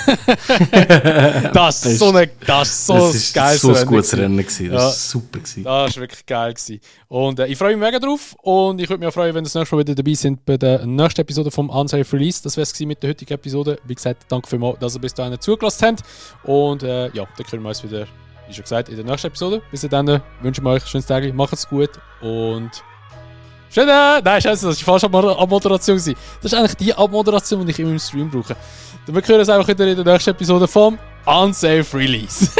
das ist so ein geiles so ein gutes Rennen Rennen gewesen. Das war super gewesen. Das war wirklich geil gewesen. Und ich freue mich mega drauf. Und ich würde mich auch freuen, wenn ihr das nächste Mal wieder dabei sind bei der nächsten Episode vom Unsafe Release. Das wäre es mit der heutigen Episode. Wie gesagt, danke vielmals, dass ihr bis dahin zugelassen habt. Und dann können wir uns wieder, wie schon gesagt, in der nächsten Episode. Bis dann wünschen wir euch ein schönes Tag. Macht's gut und schön. Nein, scheiße, das war falsche Abmoderation. Das ist eigentlich die Abmoderation, die ich in meinem Stream brauche. Dann hören wir uns einfach wieder in der nächsten Episode vom Unsafe Release.